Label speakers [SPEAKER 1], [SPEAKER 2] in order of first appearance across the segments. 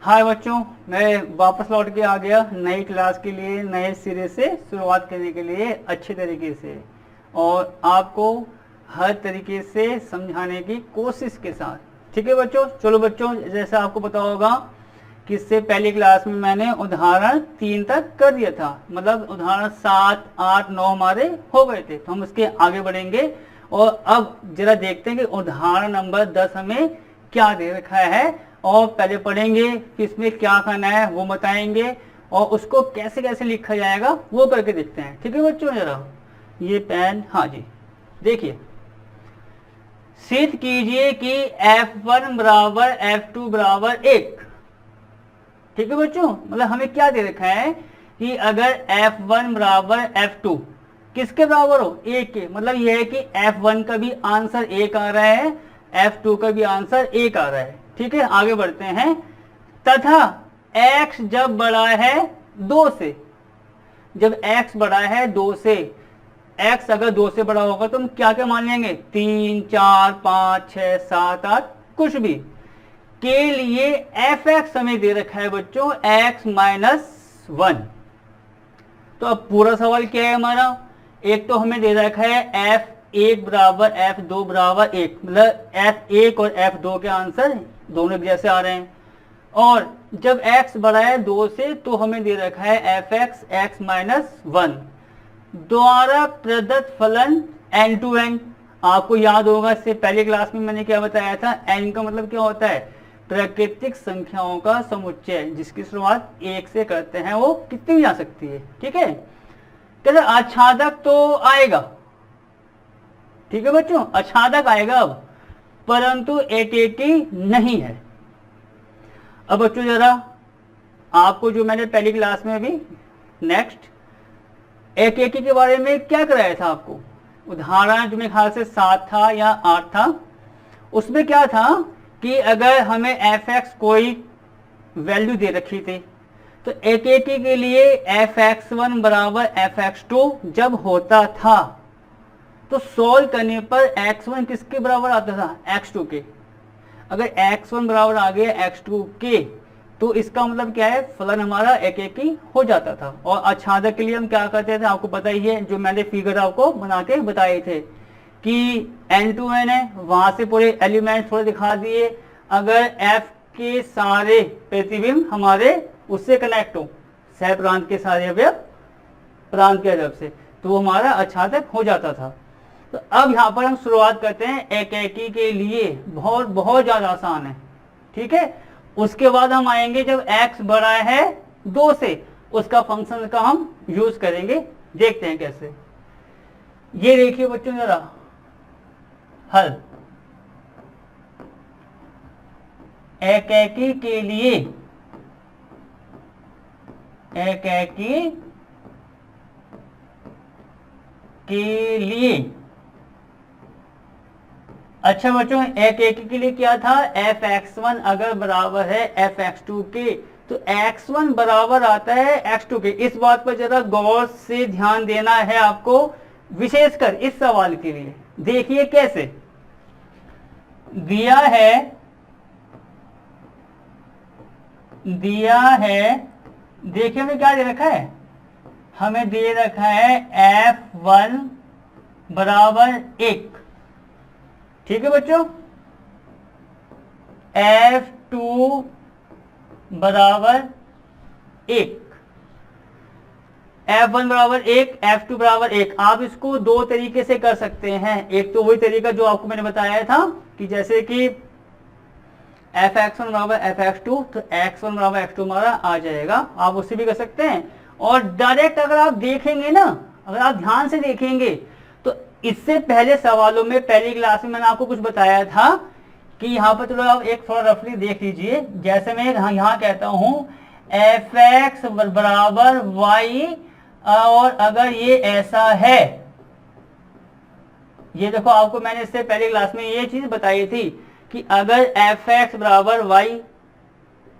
[SPEAKER 1] हाय बच्चों, मैं वापस लौट के आ गया नई क्लास के लिए, नए सिरे से शुरुआत करने के लिए अच्छे तरीके से और आपको हर तरीके से समझाने की कोशिश के साथ। ठीक है बच्चों, चलो बच्चों, जैसा आपको पता होगा कि इससे पहली क्लास में मैंने उदाहरण 3 तक कर दिया था, मतलब उदाहरण 7, 8, 9 हमारे हो गए थे। तो हम उसके आगे बढ़ेंगे और अब जरा देखते हैं कि उदाहरण नंबर 10 हमें क्या दे रखा है और पहले पढ़ेंगे कि इसमें क्या करना है वो बताएंगे और उसको कैसे कैसे लिखा जाएगा वो करके देखते हैं। ठीक है बच्चों, जरा ये पेन, हाँ जी, देखिए, सिद्ध कीजिए कि F1 बराबर F2 बराबर 1। ठीक है बच्चों, मतलब हमें क्या दे रखा है कि अगर F1 बराबर F2 किसके बराबर हो, 1 के, मतलब यह है कि F1 का भी आंसर 1 आ रहा है, F2 का भी आंसर 1 आ रहा है। ठीक है, आगे बढ़ते हैं। तथा x जब बड़ा है 2 से, जब x बड़ा है 2 से, x अगर 2 से बड़ा होगा तो हम क्या क्या मान लेंगे, 3, 4, 5, 6, 7, 8 कुछ भी के लिए fx हमें दे रखा है बच्चों x - 1। तो अब पूरा सवाल क्या है हमारा, एक तो हमें दे रखा है f1 बराबर f2 बराबर 1, मतलब f1 और f2 के आंसर दोनों एक जैसे आ रहे हैं। और जब x बड़ा है 2 से तो हमें दे रखा है fx x - 1 द्वारा प्रदत्त फलन n to n। आपको याद होगा इससे पहले क्लास में मैंने क्या बताया था, n का मतलब क्या होता है, प्राकृतिक संख्याओं का समुच्चय, जिसकी शुरुआत 1 से करते हैं, वो कितनी भी जा सकती है। ठीक है, कहते आच्छादक तो आएगा, ठीक है बच्चों, आच्छादक आएगा अब, परंतु एकेकी नहीं है। अब बच्चों जरा आपको जो मैंने पहली क्लास में भी नेक्स्ट एकेकी के बारे में क्या कराया था, आपको उदाहरण जो मेरे ख्याल से 7 था या 8 था, उसमें क्या था कि अगर हमें fx कोई वैल्यू दे रखी थी तो एकेकी के लिए fx1 बराबर fx2 जब होता था तो सोल्व करने पर x1 किसके बराबर आता था, x2 के। अगर x1 बराबर आ गया x2 के तो इसका मतलब क्या है, फलन हमारा एकेकी हो जाता था। और आच्छादक के लिए हम क्या करते थे, आपको पता ही है, जो मैंने फिगर आपको बना के बताए थे कि n to n है, वहां से पूरे एलिमेंट थोड़े दिखा दिए। अगर f के सारे प्रतिबिंब हमारे उससे कनेक्ट हो, सह प्रांत के सारे अवयव प्रांत के अवयव से, तो वो हमारा आच्छादक हो जाता था। तो अब यहाँ पर हम शुरुआत करते हैं एकेकी के लिए, बहुत बहुत ज्यादा आसान है। ठीक है, उसके बाद हम आएंगे जब x बड़ा है 2 से, उसका फंक्शन का हम यूज करेंगे, देखते हैं कैसे। ये देखिए बच्चों जरा हल, एकेकी के लिए, एकेकी के लिए, अच्छा बच्चों, एकेकी के लिए क्या था, fx1 अगर बराबर है fx2 के तो x1 बराबर आता है x2 के। इस बात पर जरा गौर से ध्यान देना है आपको, विशेषकर इस सवाल के लिए। देखिए कैसे दिया है, देखिए हमें क्या दे रखा है, हमें दे रखा है f1 बराबर 1। ठीक है बच्चों, f2 बराबर 1, f1 बराबर 1, f2 बराबर 1। आप इसको 2 तरीके से कर सकते हैं। एक तो वही तरीका जो आपको मैंने बताया था कि जैसे कि fx1 बराबर fx2 तो x1 बराबर x2 हमारा आ जाएगा, आप उससे भी कर सकते हैं। और डायरेक्ट अगर आप देखेंगे ना, अगर आप ध्यान से देखेंगे तो इससे पहले सवालों में पहली क्लास में मैंने आपको कुछ बताया था कि यहाँ पर चलो आप एक थोड़ा रफली देख लीजिए। जैसे मैं यहाँ कहता हूँ fx बराबर y, और अगर ये ऐसा है, ये देखो आपको मैंने इससे पहले क्लास में ये चीज बताई थी कि अगर fx बराबर y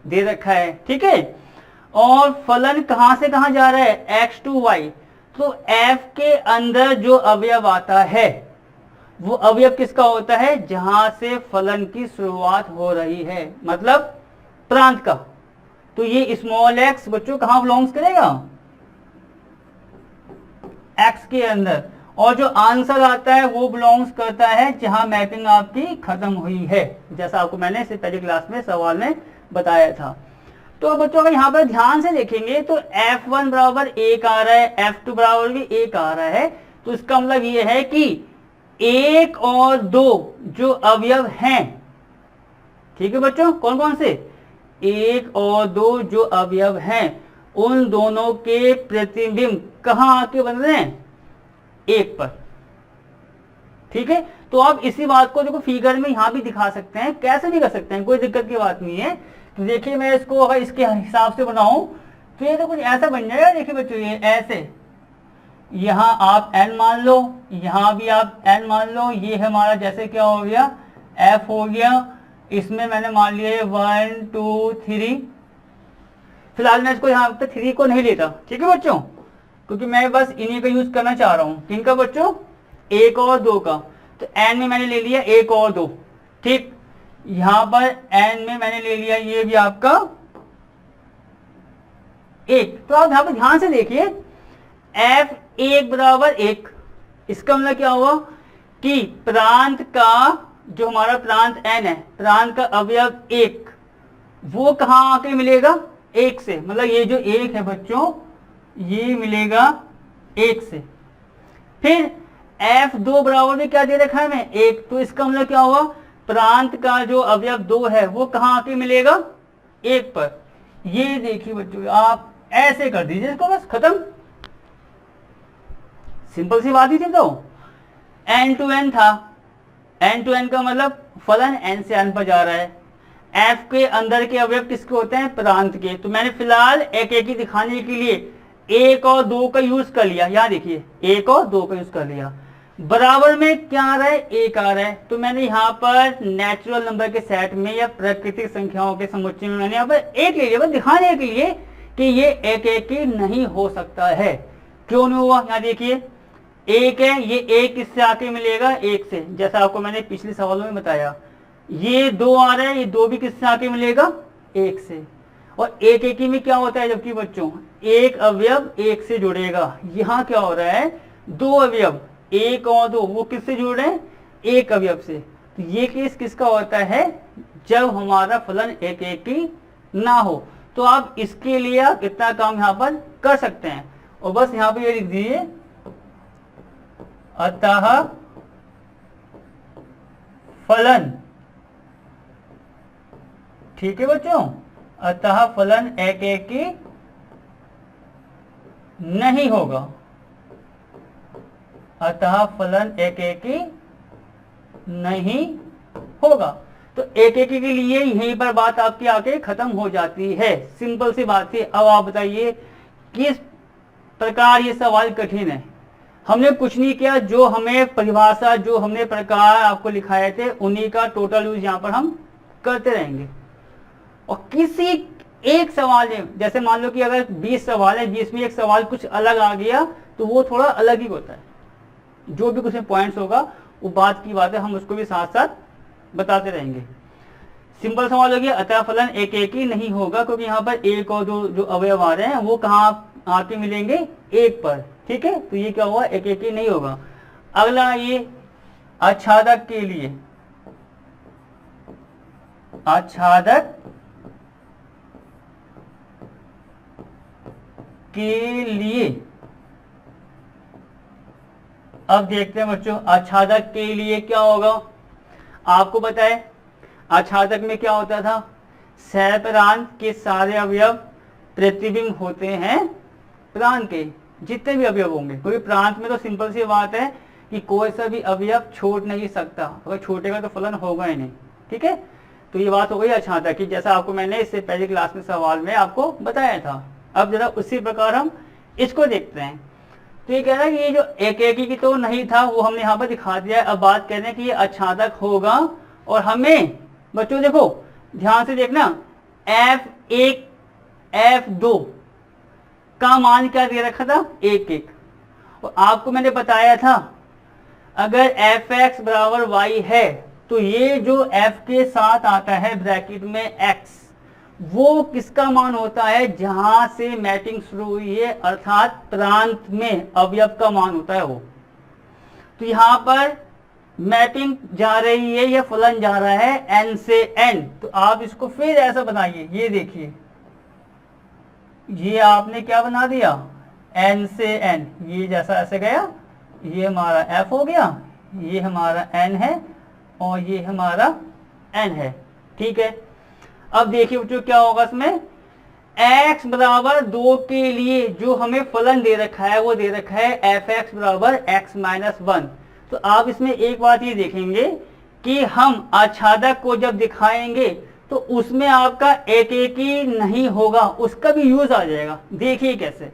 [SPEAKER 1] दे रखा है, ठीक है, और फलन कहां से कहां जा रहा है, x to y, तो f के अंदर जो अवयव आता है वो अवयव किसका होता है, जहां से फलन की शुरुआत हो रही है, मतलब प्रांत का। तो ये स्मॉल एक्स बच्चों कहाँ बिलोंग्स करेगा, एक्स के अंदर, और जो आंसर आता है वो बिलोंग्स करता है जहां मैपिंग आपकी खत्म हुई है, जैसा आपको मैंने इससे पहली क्लास में सवाल में बताया था। तो बच्चों अगर यहाँ पर ध्यान से देखेंगे तो F1 बराबर 1 आ रहा है, F2 बराबर भी 1 आ रहा है, तो इसका मतलब ये है कि 1 और 2 जो अवयव हैं, ठीक है बच्चों, कौन कौन से, 1 और 2 जो अवयव हैं उन दोनों के प्रतिबिंब कहाँ आके बन रहे हैं, 1 पर। ठीक है, तो आप इसी बात को देखो फिगर में यहां भी दिखा सकते हैं, कैसे भी कर सकते हैं, कोई दिक्कत की बात नहीं है। तो देखिए मैं इसको अगर इसके हिसाब से बनाऊं तो ये तो कुछ ऐसा बन जाएगा। देखिए बच्चों ये ऐसे, यहां आप n मान लो, यहां भी आप n मान लो, ये हमारा जैसे क्या हो गया, f हो गया, इसमें मैंने मान लिया 1 2 3, फिलहाल मैं इसको यहाँ पे 3 को नहीं लेता, ठीक है बच्चों, क्योंकि मैं बस इन्हीं का यूज करना चाह रहा हूं, किनका बच्चों, 1 और 2 का। तो n में मैंने ले लिया 1 और 2, ठीक, यहां पर n में मैंने ले लिया ये भी आपका 1। तो आप यहां पर ध्यान से देखिए f1 बराबर 1, इसका मतलब क्या हुआ कि प्रांत का जो हमारा प्रांत n है, प्रांत का अवयव 1 वो कहां आके मिलेगा, 1 से, मतलब ये जो 1 है बच्चों ये मिलेगा 1 से। फिर F2 बराबर में क्या दे रखा है मैं, 1, तो इसका मतलब क्या हुआ, प्रांत का जो अवयव 2 है वो कहां आके मिलेगा, 1 पर। ये देखिए बच्चों आप ऐसे कर दीजिए इसको, बस खत्म, सिंपल सी बात ही थी। तो n to n था, n to n का मतलब फलन n से n पर जा रहा है, f के अंदर के अवयव किसके होते हैं, प्रांत के। तो मैंने फिलहाल एक एक ही दिखाने के लिए 1 और 2 का यूज कर लिया, यहां देखिए 1 और 2 का यूज कर लिया। बराबर में क्या आ रहा है, 1 आ रहा है, तो मैंने यहाँ पर नेचुरल नंबर के सेट में या प्राकृतिक संख्याओं के समुच्चय में मैंने यहाँ पर 1 ले लिया, बस दिखाने के लिए कि ये एक एक ही नहीं हो सकता है। क्यों नहीं हुआ, यहाँ देखिए 1 है, ये 1 किससे आके मिलेगा, 1 से, जैसा आपको मैंने पिछले सवालों में बताया। ये 2 आ रहा है, ये 2 भी किससे आके मिलेगा, 1 से। और एक एक ही में क्या होता है, जबकि बच्चों एक अवयव 1 से जुड़ेगा, यहाँ क्या हो रहा है, 2 अवयव 1 और 2 वो किससे जुड़ रहे हैं, 1 अवयव से। तो ये केस किसका होता है, जब हमारा फलन एक एक ही ना हो। तो आप इसके लिए आप इतना काम यहाँ पर कर सकते हैं, और बस यहाँ पे ये लिख दीजिए, अतः फलन, ठीक है बच्चों, अतः फलन एक एक ही नहीं होगा, अतः फलन एक एक ही नहीं होगा। तो एक एक के लिए यहीं पर बात आपकी आके खत्म हो जाती है, सिंपल सी बात थी। अब आप बताइए किस प्रकार ये सवाल कठिन है। हमने कुछ नहीं किया, जो हमें परिभाषा, जो हमने प्रकार आपको लिखाए थे उन्हीं का टोटल यूज यहाँ पर हम करते रहेंगे। और किसी एक सवाल में, जैसे मान लो कि अगर 20 सवाल है, 20 में एक सवाल कुछ अलग आ गया तो वो थोड़ा अलग ही होता है, जो भी कुछ पॉइंट्स होगा वो बात की बात है, हम उसको भी साथ साथ बताते रहेंगे। सिंपल सवाल हो गया, अतः फलन एक एक ही नहीं होगा, क्योंकि यहाँ पर 1 और 2 जो अवयव आ रहे हैं वो कहाँ आके मिलेंगे, 1 पर, ठीक है। तो ये क्या हुआ, एक एक ही नहीं होगा। अगला ये आच्छादक के लिए, आच्छादक के लिए अब देखते हैं बच्चों, आच्छादक के लिए क्या होगा। आपको पता है आच्छादक में क्या होता था, सहप्रांत के सारे अवयव प्रतिबिंब होते हैं प्रांत के, जितने भी अवयव होंगे, क्योंकि प्रांत में तो सिंपल सी बात है कि कोई सा भी अवयव छोड़ नहीं सकता, अगर छूटेगा तो फलन होगा ही नहीं, ठीक है। तो ये बात हो गई आच्छादक की, जैसा आपको मैंने इससे पहले क्लास में सवाल में आपको बताया था। अब जरा उसी प्रकार हम इसको देखते हैं। तो ये कह रहा है कि ये जो एक एक ही तो नहीं था वो हमने यहाँ पर दिखा दिया है। अब बात कह रहे हैं कि ये आच्छादक होगा, और हमें बच्चों देखो ध्यान से देखना, F1 F2 का मान क्या दे रखा था, 1 1। और आपको मैंने बताया था अगर fx बराबर y है तो ये जो f के साथ आता है ब्रैकेट में x, वो किसका मान होता है जहां से मैटिंग शुरू हुई है, अर्थात प्रांत में अवयव का मान होता है वो। तो यहां पर मैपिंग जा रही है, यह फलन जा रहा है n से n, तो आप इसको फिर ऐसा बनाइए, ये देखिए, ये आपने क्या बना दिया n से n, ये जैसा ऐसे गया, ये हमारा f हो गया, ये हमारा n है और ये हमारा n है। ठीक है, अब देखिए बच्चों क्या होगा इसमें, x बराबर 2 के लिए जो हमें फलन दे रखा है वो दे रखा है f(x) बराबर x माइनस 1। तो आप इसमें एक बात ये देखेंगे कि हम आच्छादक को जब दिखाएंगे तो उसमें आपका एक ही नहीं होगा, उसका भी यूज आ जाएगा। देखिए कैसे,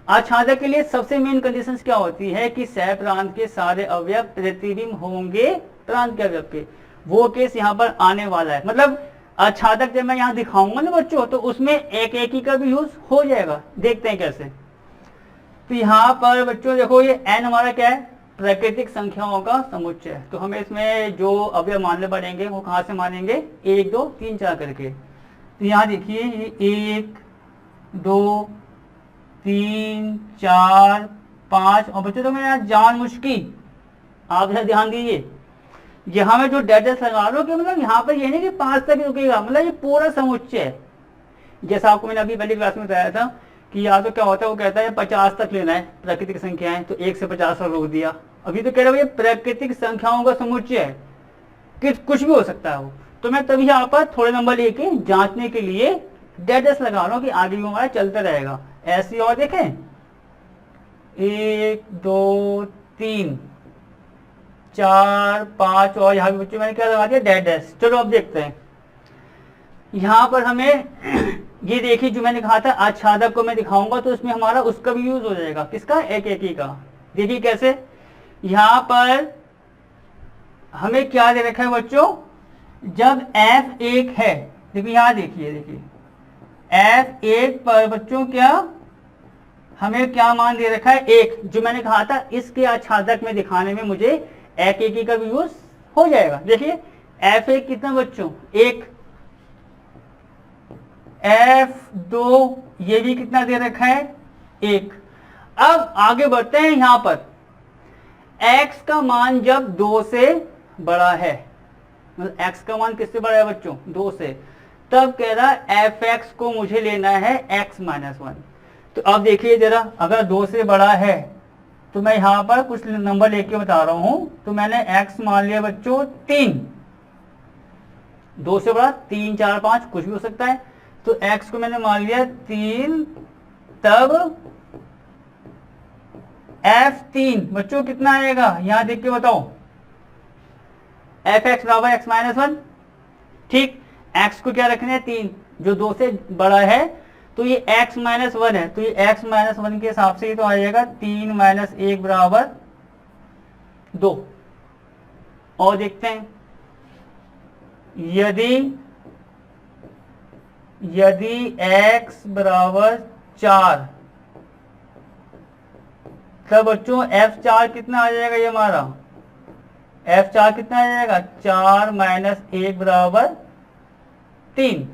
[SPEAKER 1] आच्छादक के लिए सबसे मेन कंडीशंस क्या होती है कि सह प्रांत के सारे अवयव प्रतिबिंब होंगे प्रांत के अवयव के, वो केस यहाँ पर आने वाला है। मतलब आच्छादक जब मैं यहाँ दिखाऊंगा ना बच्चों, तो उसमें एक ही का भी यूज हो जाएगा। देखते हैं कैसे। तो यहाँ पर बच्चों देखो, ये n हमारा क्या है, प्राकृतिक संख्याओं का समुच्चय। तो हमें इसमें जो अवयव मानने पड़ेंगे वो कहाँ से मानेंगे, 1 2 3 4 करके। तो यहाँ देखिए, ये 1 2 3 4 5, और बच्चों तो मैं यहाँ जान मुश्किल, आप जरा ध्यान दीजिए, यहाँ में जो डेटा लगा लो कि मतलब यहाँ पर ये नहीं कि 5 तक रुकेगा, मतलब ये पूरा समुच्चय है। जैसा आपको मैंने अभी पहली क्लास में बताया था कि या तो क्या होता है, वो कहता है 50 तक लेना है प्राकृतिक संख्याएं, तो 1 से 50 तक रोक दिया। अभी तो कह रहा हूँ ये प्राकृतिक संख्याओं का समुच्चय है कि कुछ भी हो सकता है वो। तो मैं तभी यहाँ पर थोड़े नंबर लेके जांचने के लिए डेटा लगा रहा हूँ कि आगे भी हमारा चलता रहेगा। ऐसे और देखें, 1 2 3 4 5, और यहाँ बच्चों मैंने क्या लगा दिया, डैश। चलो अब देखते हैं, यहाँ पर हमें ये देखिए जो मैंने कहा था आच्छादक को मैं दिखाऊंगा तो उसमें हमारा उसका भी यूज हो जाएगा, किसका, एक ही का। देखिए कैसे, यहाँ पर हमें क्या दे रखा है बच्चों, जब f1 है, देखिए यहाँ देखिए f1 पर बच्चों क्या हमें क्या मान दे रखा है, 1। जो मैंने कहा था इसके आच्छादक में दिखाने में मुझे एक ही का भी यूज हो जाएगा। देखिए f1 कितना बच्चों, 1, f2 ये भी कितना दे रखा है, 1। अब आगे बढ़ते हैं, यहाँ पर x का मान जब 2 से बड़ा है, मतलब x का मान किससे बड़ा है बच्चों, 2 से, तब कह रहा है f(x) को मुझे लेना है x माइनस 1। तो अब देखिए जरा, अगर 2 से बड़ा है तो मैं यहाँ पर कुछ नंबर लेके बता रहा हूं। तो मैंने x मान लिया बच्चों 3, 2 से बड़ा 3 4 5 कुछ भी हो सकता है, तो x को मैंने मान लिया 3। तब f3 बच्चों कितना आएगा, यहां देख के बताओ, f(x) बराबर x माइनस 1। ठीक, x को क्या रखना है, 3, जो 2 से बड़ा है, तो ये x माइनस 1 है, तो ये x माइनस 1 के हिसाब से ही तो आ जाएगा 3 माइनस 1 बराबर 2। और देखते हैं, यदि x बराबर 4, तब बच्चों f4 कितना आ जाएगा, ये हमारा f4 कितना आ जाएगा, 4 माइनस 1 बराबर 3।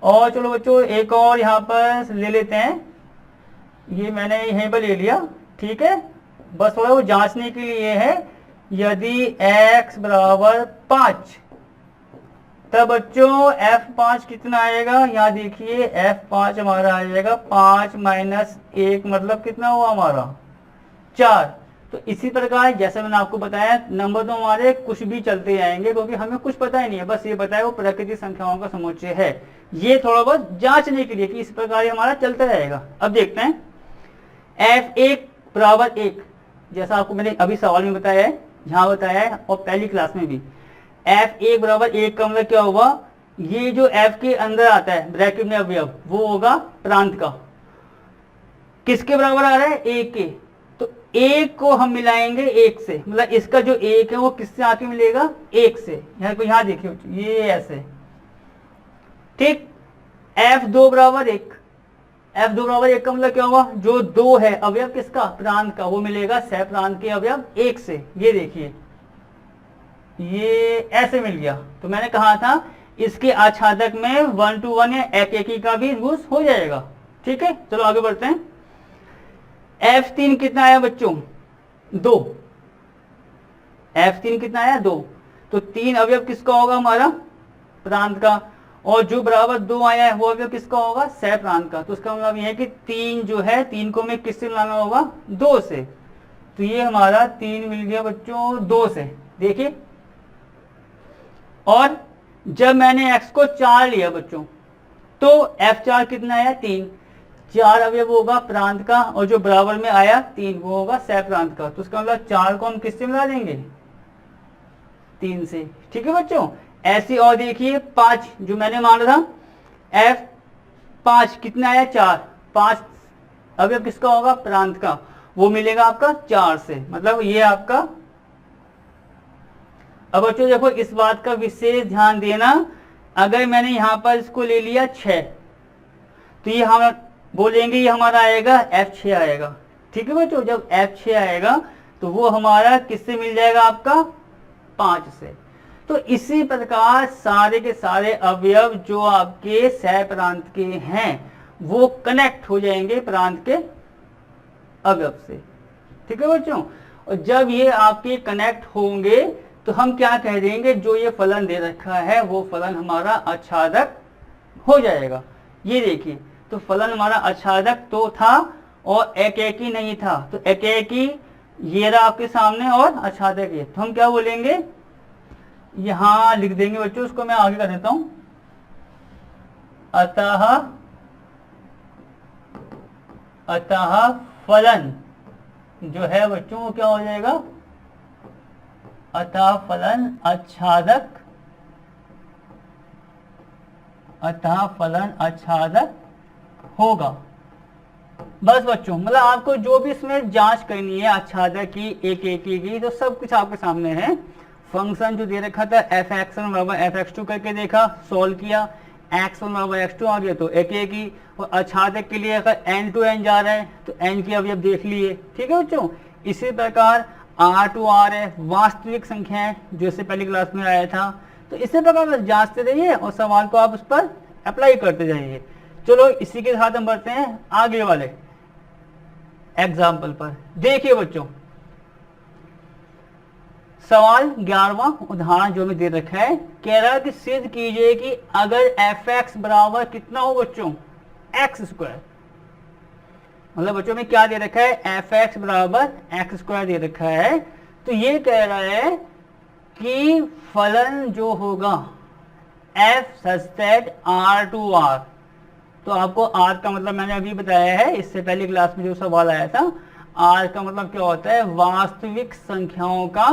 [SPEAKER 1] और चलो बच्चों एक और यहाँ पर ले लेते हैं, ये मैंने यहीं पर ले लिया। ठीक है, बस थोड़ा वो जांचने के लिए है, यदि x बराबर 5, तब बच्चों f5 कितना आएगा, यहाँ देखिए f5 हमारा आ जाएगा 5 माइनस 1, मतलब कितना हुआ हमारा 4। तो इसी प्रकार जैसे मैंने आपको बताया, नंबर तो हमारे कुछ भी चलते जाएंगे क्योंकि हमें कुछ पता ही नहीं है, बस ये पता है वो प्राकृतिक संख्याओं का समुच्चय है। ये थोड़ा बहुत जांचने के लिए कि इस प्रकार हमारा चलता रहेगा। अब देखते हैं, f1 बराबर 1, जैसा आपको मैंने अभी सवाल में बताया है, यहाँ बताया है और पहली क्लास में भी, f1 बराबर 1 का मतलब क्या होगा, ये जो f के अंदर आता है ब्रैकेट में अवयव, वो होगा प्रांत का। किसके बराबर आ रहा है, 1 के, तो 1 को हम मिलाएंगे 1 से, मतलब इसका जो 1 है वो किससे आके मिलेगा, 1 से। यहाँ देखिए ये ऐसे। ठीक, f2 बराबर 1, f2 बराबर 1 का मतलब क्या हुआ, जो 2 है अवयव किसका, प्रांत का, वो मिलेगा सह प्रांत के अवयव 1 से। ये देखिए ये ऐसे मिल गया। तो मैंने कहा था इसके आच्छादक में 1 to 1 या एक का भी यूज हो जाएगा। ठीक है, चलो आगे बढ़ते हैं। F3 कितना आया बच्चों? 2। F3 कितना आया? 2। तो 3 अवयव किसका होगा? हमारा प्रांत का। और जो बराबर 2 आया है वो अवयव किसका होगा? सह प्रांत का। तो उसका मतलब यह है कि 3 जो है, 3 को मैं किससे मिलाना होगा? 2 से। तो ये हमारा 3 मिल गया बच्चों 2 से। देखिए, और जब मैंने x को 4 लिया बच्चों, तो F4 कितना आया? 3। 4 अवयव होगा प्रांत का, और जो बराबर में आया 3 वो होगा सह प्रांत का। तो उसका मतलब 4 को हम किससे मिला देंगे? 3 से। ठीक है बच्चों, ऐसे और देखिए 5 जो मैंने माना था, F5 कितना आया? 4। 5 अवयव किसका होगा? प्रांत का। वो मिलेगा आपका 4 से। मतलब ये आपका। अब बच्चों देखो, इस बात का विशेष ध्यान देना, अगर मैंने यहां पर इसको ले लिया 6, तो ये हम बोलेंगे ये हमारा आएगा F6 आएगा। ठीक है बच्चों, जब F6 आएगा तो वो हमारा किससे मिल जाएगा? आपका 5 से। तो इसी प्रकार सारे के सारे अवयव जो आपके सह प्रांत के हैं वो कनेक्ट हो जाएंगे प्रांत के अवयव से। ठीक है बच्चों, और जब ये आपके कनेक्ट होंगे तो हम क्या कह देंगे? जो ये फलन दे रखा है वो फलन हमारा आच्छादक हो जाएगा। ये देखिए, तो फलन हमारा आच्छादक तो था और एकेकी नहीं था। तो एकेकी ये रहा आपके सामने और आच्छादक ये। तो हम क्या बोलेंगे? यहां लिख देंगे बच्चों, उसको मैं आगे कर देता हूं। अतः फलन जो है बच्चों वो क्या हो जाएगा? अतः फलन आच्छादक, अतः फलन आच्छादक होगा। बस बच्चों, मतलब आपको जो भी इसमें जांच करनी है आच्छादक की, एक की, तो सब कुछ आपके सामने है। फंक्शन जो दे रखा था f(x1) बराबर f(x2) करके देखा, सोल्व किया, x1 बराबर x2 आ गया तो एक की। और आच्छादक के लिए अगर n to n जा रहा है तो n के अवयव देख लिए। ठीक है बच्चों, इसी प्रकार R to R है, वास्तविक संख्या है, जो इससे पहली क्लास में आया था। तो इसी प्रकार बस जांचते रहिए और सवाल को आप उस पर अप्लाई करते जाइए। चलो इसी के साथ हम बढ़ते हैं आगे वाले एग्जाम्पल पर। देखिए बच्चों, सवाल 11वां उदाहरण जो में दे रखा है, कह रहा है कि सिद्ध कीजिए कि अगर f(x) बराबर कितना हो बच्चों? x²। मतलब बच्चों में क्या दे रखा है? f(x) बराबर x² दे रखा है। तो ये कह रहा है कि फलन जो होगा f such that R to R, तो आपको R का मतलब मैंने अभी बताया है, इससे पहले क्लास में जो सवाल आया था। R का मतलब क्या होता है? वास्तविक संख्याओं का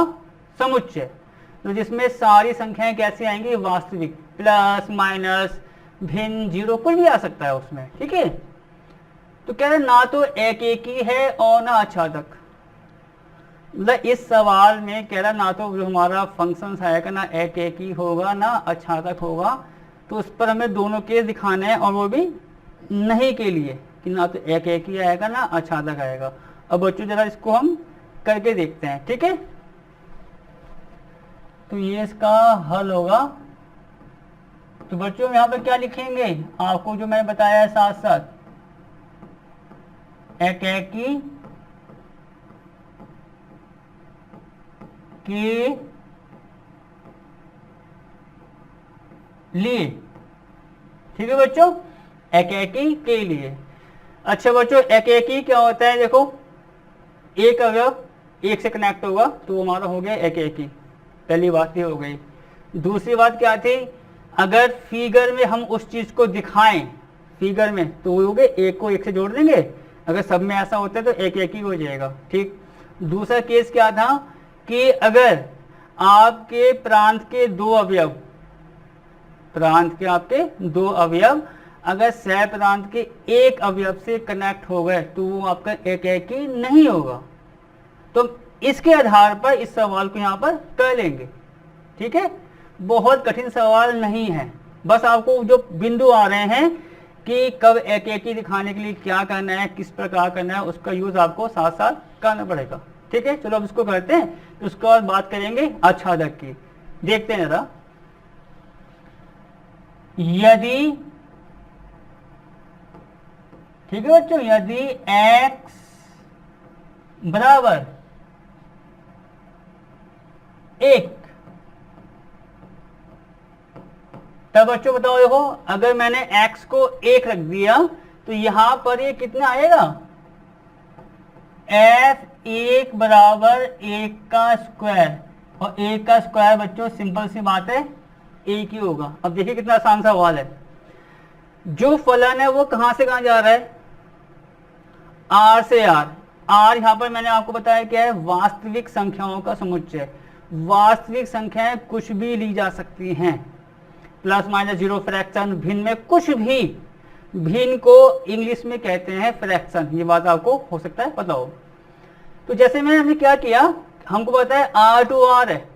[SPEAKER 1] समुच्चय। तो जिसमें सारी संख्याएं कैसे आएंगी? वास्तविक, प्लस माइनस भिन्न, जीरो, कुछ भी आ सकता है उसमें। ठीक है, तो कह रहे ना तो एकेकी है और ना आच्छादक। मतलब इस सवाल में कह रहा ना तो जो हमारा फंक्शन आएगा ना एकेकी होगा ना आच्छादक होगा। तो उस पर हमें दोनों केस दिखाने हैं, और वो भी नहीं के लिए, कि ना तो एकेकी आएगा ना आच्छादक आएगा। अब बच्चों जरा इसको हम करके देखते हैं। ठीक है, तो ये इसका हल होगा। तो बच्चों यहाँ पे क्या लिखेंगे? आपको जो मैंने बताया है साथ साथ, एकेकी के लिए। ठीक है बच्चों, एकेकी के लिए। अच्छा बच्चों, एकेकी क्या होता है? देखो, एक अवयव एक से कनेक्ट होगा तो हमारा हो गया एकेकी। पहली बात ये हो गई। दूसरी बात क्या थी? अगर फिगर में हम उस चीज को दिखाएं फिगर में, तो वो हो गए एक को एक से जोड़ देंगे। अगर सब में ऐसा होता है तो एक ही हो जाएगा। ठीक, दूसरा केस क्या था कि अगर आपके प्रांत के दो अवयव, प्रांत के आपके दो अवयव अगर सह प्रांत के एक अवयव से कनेक्ट हो गए तो वो आपका एक ही नहीं होगा। तो इसके आधार पर इस सवाल को यहाँ पर कर लेंगे। ठीक है, बहुत कठिन सवाल नहीं है, बस आपको जो बिंदु आ रहे हैं कि कब एक ही दिखाने के लिए क्या करना है, किस प्रकार करना है, उसका यूज आपको साथ साथ करना पड़ेगा। ठीक है, चलो अब इसको करते हैं, उसके बाद बात करेंगे आच्छादक की। देखते हैं जरा। यदि, ठीक है बच्चों, यदि x बराबर 1, तब बच्चों बताओ, देखो अगर मैंने x को 1 रख दिया तो यहां पर ये कितना आएगा, f1 बराबर 1 का स्क्वायर, और 1 का स्क्वायर बच्चों सिंपल सी बात है 1 ही होगा। अब देखिए कितना आसान सा सवाल है, जो फलन है वो कहां से कहां जा रहा है, r से r। r यहां पर मैंने आपको बताया क्या है, वास्तविक संख्याओं का समुच्चय। वास्तविक संख्याएं कुछ भी ली जा सकती हैं, प्लस माइनस जीरो, फ्रैक्शन, भिन्न में कुछ भी। भिन्न को इंग्लिश में कहते हैं फ्रैक्शन, ये बात आपको हो सकता है पता हो। तो जैसे मैंने हमने क्या किया, हमको पता है r टू r है,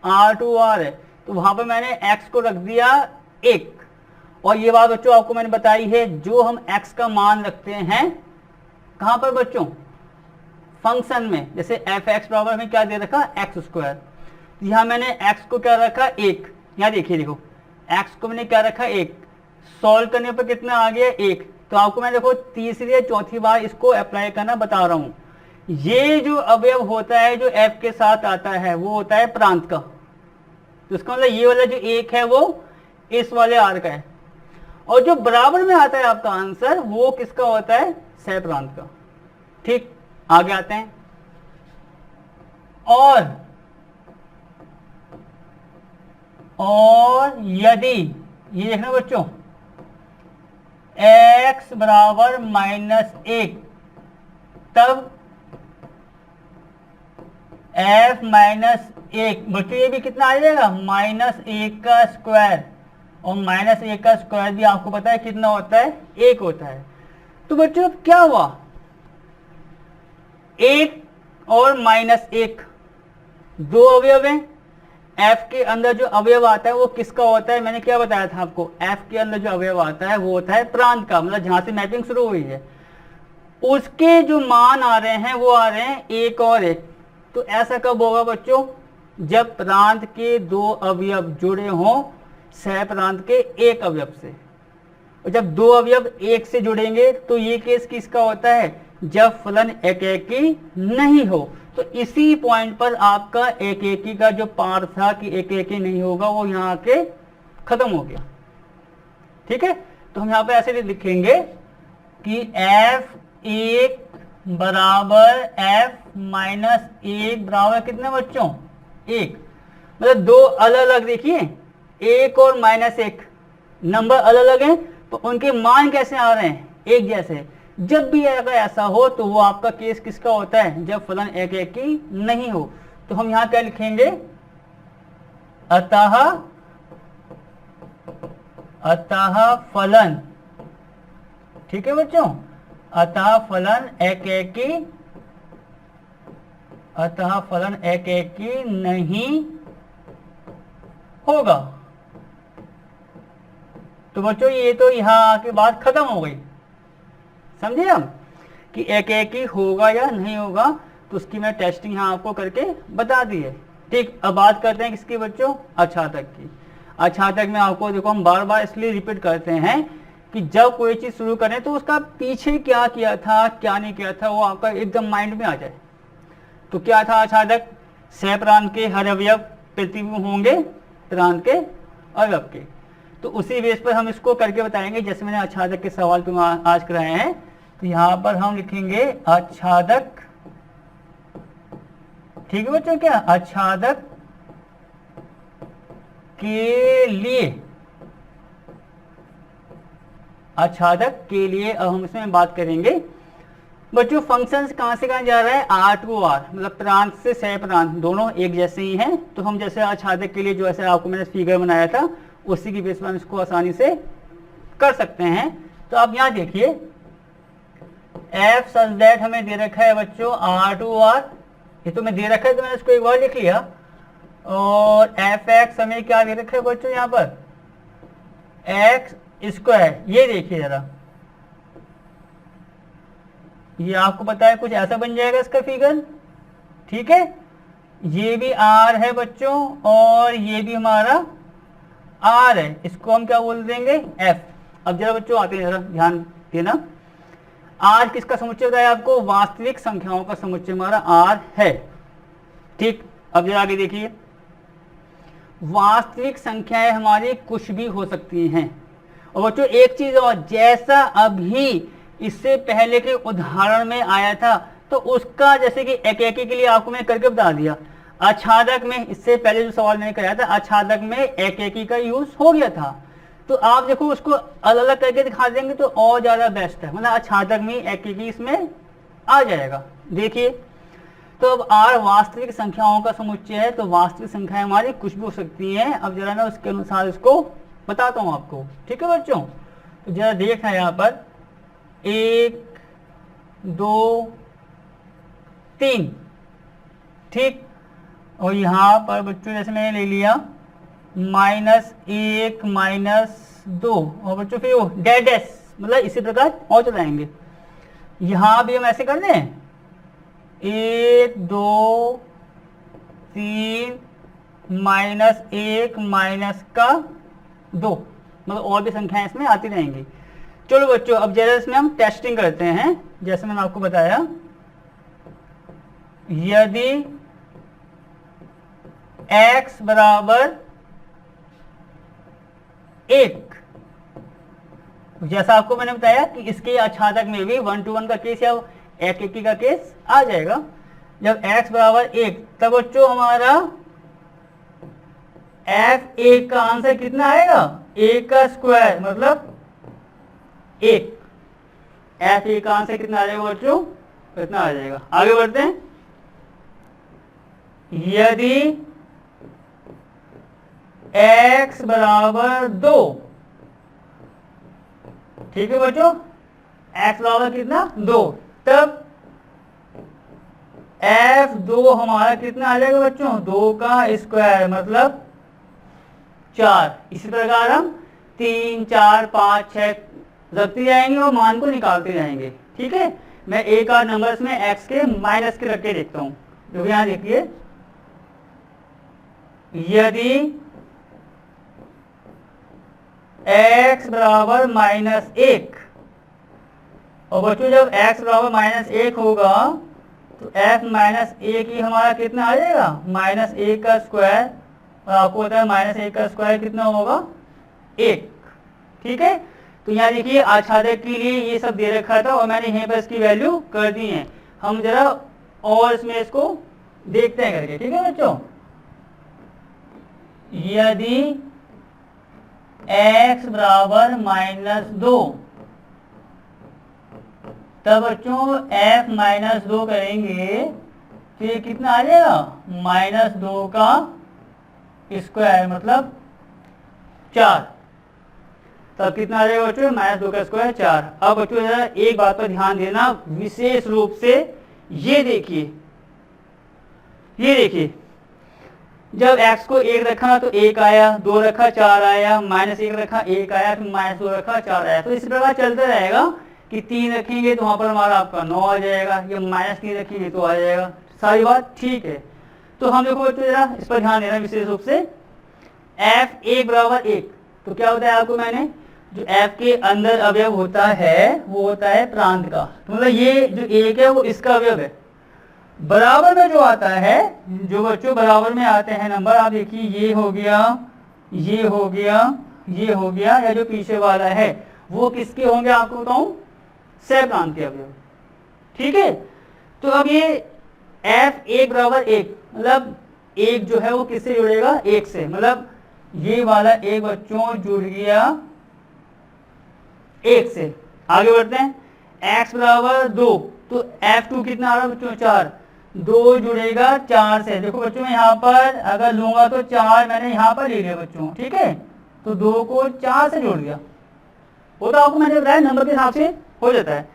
[SPEAKER 1] r टू r है, तो वहां पर मैंने x को रख दिया 1। और ये बात बच्चों आपको मैंने बताई है, जो हम x का मान रखते हैं कहां पर बच्चों, फंक्शन में, जैसे f(x) बराबर हमें क्या दे रखा, x स्क्वायर। यहां मैंने x को क्या रखा 1, यहां देखिए, देखो x को मैंने क्या रखा 1, सॉल्व करने पर कितना आ गया 1। तो आपको मैं देखो तीसरी या चौथी बार इसको अप्लाई करना बता रहा हूं। ये जो अवयव होता है जो f के साथ आता है वो होता है प्रांत का, तो इसका मतलब ये वाला जो 1 है वो इस वाले r का है, और जो बराबर में आता है आपका आंसर वो किसका होता है, सह प्रांत का। ठीक, आगे आते हैं। और यदि, ये देखना बच्चों, x बराबर -1, तब f -1, बच्चों ये भी कितना आ जाएगा, -1 का स्क्वायर, और -1 का स्क्वायर भी आपको पता है कितना होता है, 1 होता है। तो बच्चों क्या हुआ, 1 और -1 दो अवयव हैं। f के अंदर जो अवयव आता है वो किसका होता है, मैंने क्या बताया था आपको, f के अंदर जो अवयव आता है वो होता है प्रांत का, मतलब जहां से मैपिंग शुरू हुई है उसके जो मान आ रहे हैं वो आ रहे हैं 1 और 1। तो ऐसा कब होगा बच्चों, जब प्रांत के दो अवयव जुड़े हों सह प्रांत के एक अवयव से, और जब दो अवयव 1 से जुड़ेंगे तो ये केस किसका होता है, जब फलन एकेकी नहीं हो। तो इसी पॉइंट पर आपका एकेकी का जो पार था कि एकेकी नहीं होगा वो यहाँ आके खत्म हो गया। ठीक है, तो हम यहाँ पे ऐसे लिखेंगे कि f1 बराबर f-1 बराबर कितने बच्चों, 1। मतलब दो अलग अलग, देखिए 1 और -1 नंबर अलग अलग हैं, तो उनके मान कैसे आ रहे हैं, एक जैसे। जब भी अगर ऐसा हो तो वो आपका केस किसका होता है, जब फलन एकेकी नहीं हो। तो हम यहां क्या लिखेंगे, अतः फलन, ठीक है बच्चों, अतः फलन एकेकी नहीं होगा। तो बच्चों ये तो यहां आके बात खत्म हो गई, समझे हम कि एकेकी होगा या नहीं होगा, तो उसकी मैं टेस्टिंग यहाँ आपको करके बता दी है। ठीक, अब बात करते हैं किसकी बच्चों, अछातक की। अछातक में आपको देखो हम बार बार इसलिए रिपीट करते हैं कि जब कोई चीज शुरू करें तो उसका पीछे क्या किया था क्या नहीं किया था वो आपका एकदम माइंड में आ जाए। तो क्या था अछातक, सह प्रांत के हर अवयव प्रतिबिंब होंगे प्रांत के अवयव के। तो उसी बेस पर हम इसको करके बताएंगे, जैसे मैंने आच्छादक के सवाल तुम आज कराए हैं। तो यहां पर हम लिखेंगे आच्छादक, ठीक है बच्चों, क्या आच्छादक के लिए, आच्छादक के लिए अब हम इसमें बात करेंगे बच्चों। फंक्शंस कहां से कहां जा रहा है, r टू r, मतलब प्रांत से सह प्रांत दोनों एक जैसे ही हैं। तो हम जैसे आच्छादक के लिए जो ऐसे आपको मैंने फिगर बनाया था उसी की बेस पर हम इसको आसानी से कर सकते हैं। तो आप यहां देखिए f सच दैट हमें दे रखा है बच्चों r टू r, ये तो मैं दे रखा है तो मैंने इसको एक बार लिख लिया। और f(x) हमें क्या दे रखा है बच्चों, यहाँ पर x स्क्वायर। ये देखिए जरा, ये आपको पता है कुछ ऐसा बन जाएगा इसका फिगर, ठीक है। ये भी r है बच्चों और ये भी हमारा आर है, इसको हम क्या बोल देंगे एफ। अब जरा बच्चों आते हैं, जरा ध्यान देना, आर किसका समुच्चय बताया आपको, वास्तविक संख्याओं का समुच्चय हमारा आर है। ठीक, अब जरा आगे देखिए, वास्तविक संख्याएं हमारी कुछ भी हो सकती हैं। और बच्चों एक चीज और, जैसा अभी इससे पहले के उदाहरण में आया था, तो उसका जैसे कि एकेकी के लिए आपको मैं करके बता दिया, आच्छादक में इससे पहले जो सवाल मैंने कराया था, आच्छादक में एकेकी का यूज हो गया था। तो आप देखो उसको अलग अलग करके दिखा देंगे तो और ज्यादा बेस्ट है, मतलब आच्छादक में एकेकी इसमें आ जाएगा। देखिए, तो अब आर वास्तविक संख्याओं का समुच्चय है, तो वास्तविक संख्याएं हमारी कुछ भी हो सकती हैं। अब जरा मैं उसके अनुसार इसको बताता हूं आपको, ठीक है बच्चों। तो जरा देखना यहाँ पर 1 2 3, ठीक, और यहाँ पर बच्चों जैसे मैंने ले लिया -1 -2, और बच्चों फिर वो डैश, मतलब इसी प्रकार और चलाएंगे। यहाँ भी हम ऐसे कर दें 1 2 3 -1 -2, मतलब और भी संख्याएं इसमें आती रहेंगी। चलो बच्चों अब जरा इसमें हम टेस्टिंग करते हैं। जैसे मैंने आपको बताया, यदि x बराबर 1, जैसा आपको मैंने बताया कि इसके आच्छादक में भी 1 to 1 का केस या एकेकी का केस आ जाएगा। जब x बराबर 1, तब बच्चों हमारा f1 का आंसर कितना आएगा, 1 का स्क्वायर मतलब 1। f1 का आंसर कितना आ जाएगा बच्चों, कितना आ जाएगा। आगे बढ़ते हैं, यदि x बराबर 2, ठीक है बच्चों, x बराबर कितना 2, तब f2 हमारा कितना आ जाएगा बच्चों, 2 का स्क्वायर मतलब 4। इसी प्रकार हम 3 4 5 6 रखते जाएंगे और मान को निकालते जाएंगे। ठीक है, मैं एक आध नंबर्स में x के माइनस के रख के देखता हूं। तो यहां देखिए, यदि x बराबर -1, और बच्चों जब x बराबर -1 होगा तो f -1 ही हमारा कितना आ जाएगा, -1 का स्क्वायर, और आपको पता है -1 का स्क्वायर कितना होगा 1। ठीक है, तो यहाँ देखिए आच्छादक के लिए ये सब दे रखा था और मैंने यहीं पर इसकी वैल्यू कर दी है। हम जरा और इसमें इसको देखते हैं करके। ठीक है बच्चों, यदि x बराबर -2, तब बच्चों f -2 करेंगे तो ये कितना आ जाएगा, -2 का स्क्वायर मतलब 4। तब कितना आ जाएगा बच्चों, -2 का स्क्वायर 4। अब बच्चों जरा एक बात पर ध्यान देना विशेष रूप से, ये देखिए जब x को 1 रखा तो 1 आया, 2 रखा 4 आया, -1 रखा 1 आया, फिर -2 रखा 4 आया। तो इस प्रकार चलता रहेगा कि 3 रखेंगे तो वहां पर हमारा आपका 9 आ जाएगा, या -3 रखेंगे तो आ जाएगा। सारी बात ठीक है। तो हम देखो बच्चों जरा इस पर ध्यान देना विशेष रूप से, f1 बराबर 1, तो क्या होता है आपको मैंने, जो f के अंदर अवयव होता है वो होता है प्रांत का, तो मतलब ये जो 1 है वो इसका अवयव है। बराबर में जो आता है, जो बच्चों बराबर में आते हैं नंबर, आप देखिए ये हो गया, ये हो गया, ये हो गया, या जो पीछे वाला है वो किसके होंगे आपको बताऊं, सह प्रांत के अवयव। ठीक है, तो अब ये f1 बराबर 1, मतलब 1 जो है वो किससे जुड़ेगा, 1 से, मतलब ये वाला 1 बच्चों जुड़ गया 1 से। आगे बढ़ते हैं, x बराबर 2, तो f2 कितना आ रहा है बच्चों 4, 2 जुड़ेगा 4 से। देखो बच्चों मैं यहाँ पर अगर लूंगा तो 4 मैंने यहाँ पर ले लिया बच्चों, ठीक है, तो 2 को 4 से जोड़ दिया। वो तो आपको मैंने बताया नंबर के हिसाब से हो जाता है।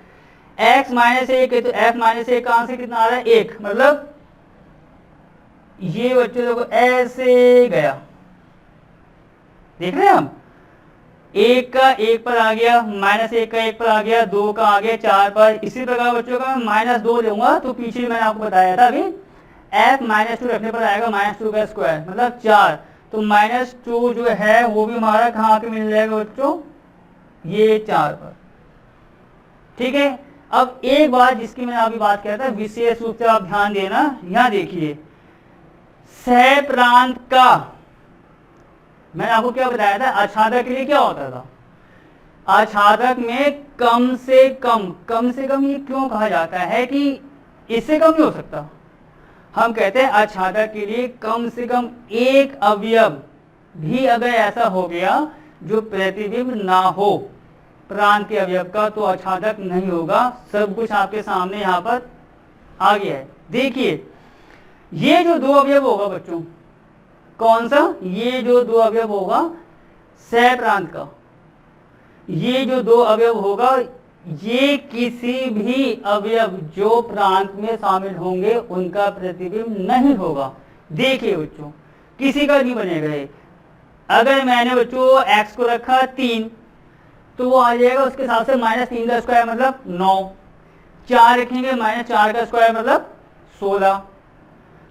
[SPEAKER 1] x -1 है तो f -1 का आंसर कितना आ रहा है 1, मतलब ये बच्चों देखो ऐसे गया, देख रहे हैं हम, 1 का 1 पर आ गया, -1 का 1 पर आ गया, 2 का आ गया 4 पर। इसी प्रकार बच्चों का मैं -2 लूंगा तो पीछे मैंने आपको बताया था अभी f -2 रखने पर आएगा -2 का स्क्वायर मतलब 4। तो -2 जो है वो भी हमारा कहाँ पे मिल जाएगा बच्चों, ये 4 पर। ठीक है। अब एक बात जिसकी मैंने अभी बात किया था, विशेष रूप से आप ध्यान देना, यहां देखिए सह प्रांत का, मैंने आपको क्या बताया था, आच्छादक के लिए क्या होता था, आच्छादक में कम से कम ये क्यों कहा जाता है कि इससे कम नहीं हो सकता। हम कहते हैं आच्छादक के लिए कम से कम एक अवयव भी अगर ऐसा हो गया जो प्रतिबिंब ना हो प्रांत के अवयव का, तो आच्छादक नहीं होगा। सब कुछ आपके सामने यहाँ पर आ गया है। देखिए ये जो दो अवयव होगा बच्चों, कौन सा, ये जो दो अवयव होगा सह प्रांत का, ये जो दो अवयव होगा, ये किसी भी अवयव जो प्रांत में शामिल होंगे उनका प्रतिबिंब नहीं होगा। देखिए बच्चों, किसी का नहीं बनेगा ये। अगर मैंने बच्चों x को रखा 3, तो वो आ जाएगा उसके हिसाब से -3 का स्क्वायर मतलब 9, 4 रखेंगे -4 का स्क्वायर मतलब 16।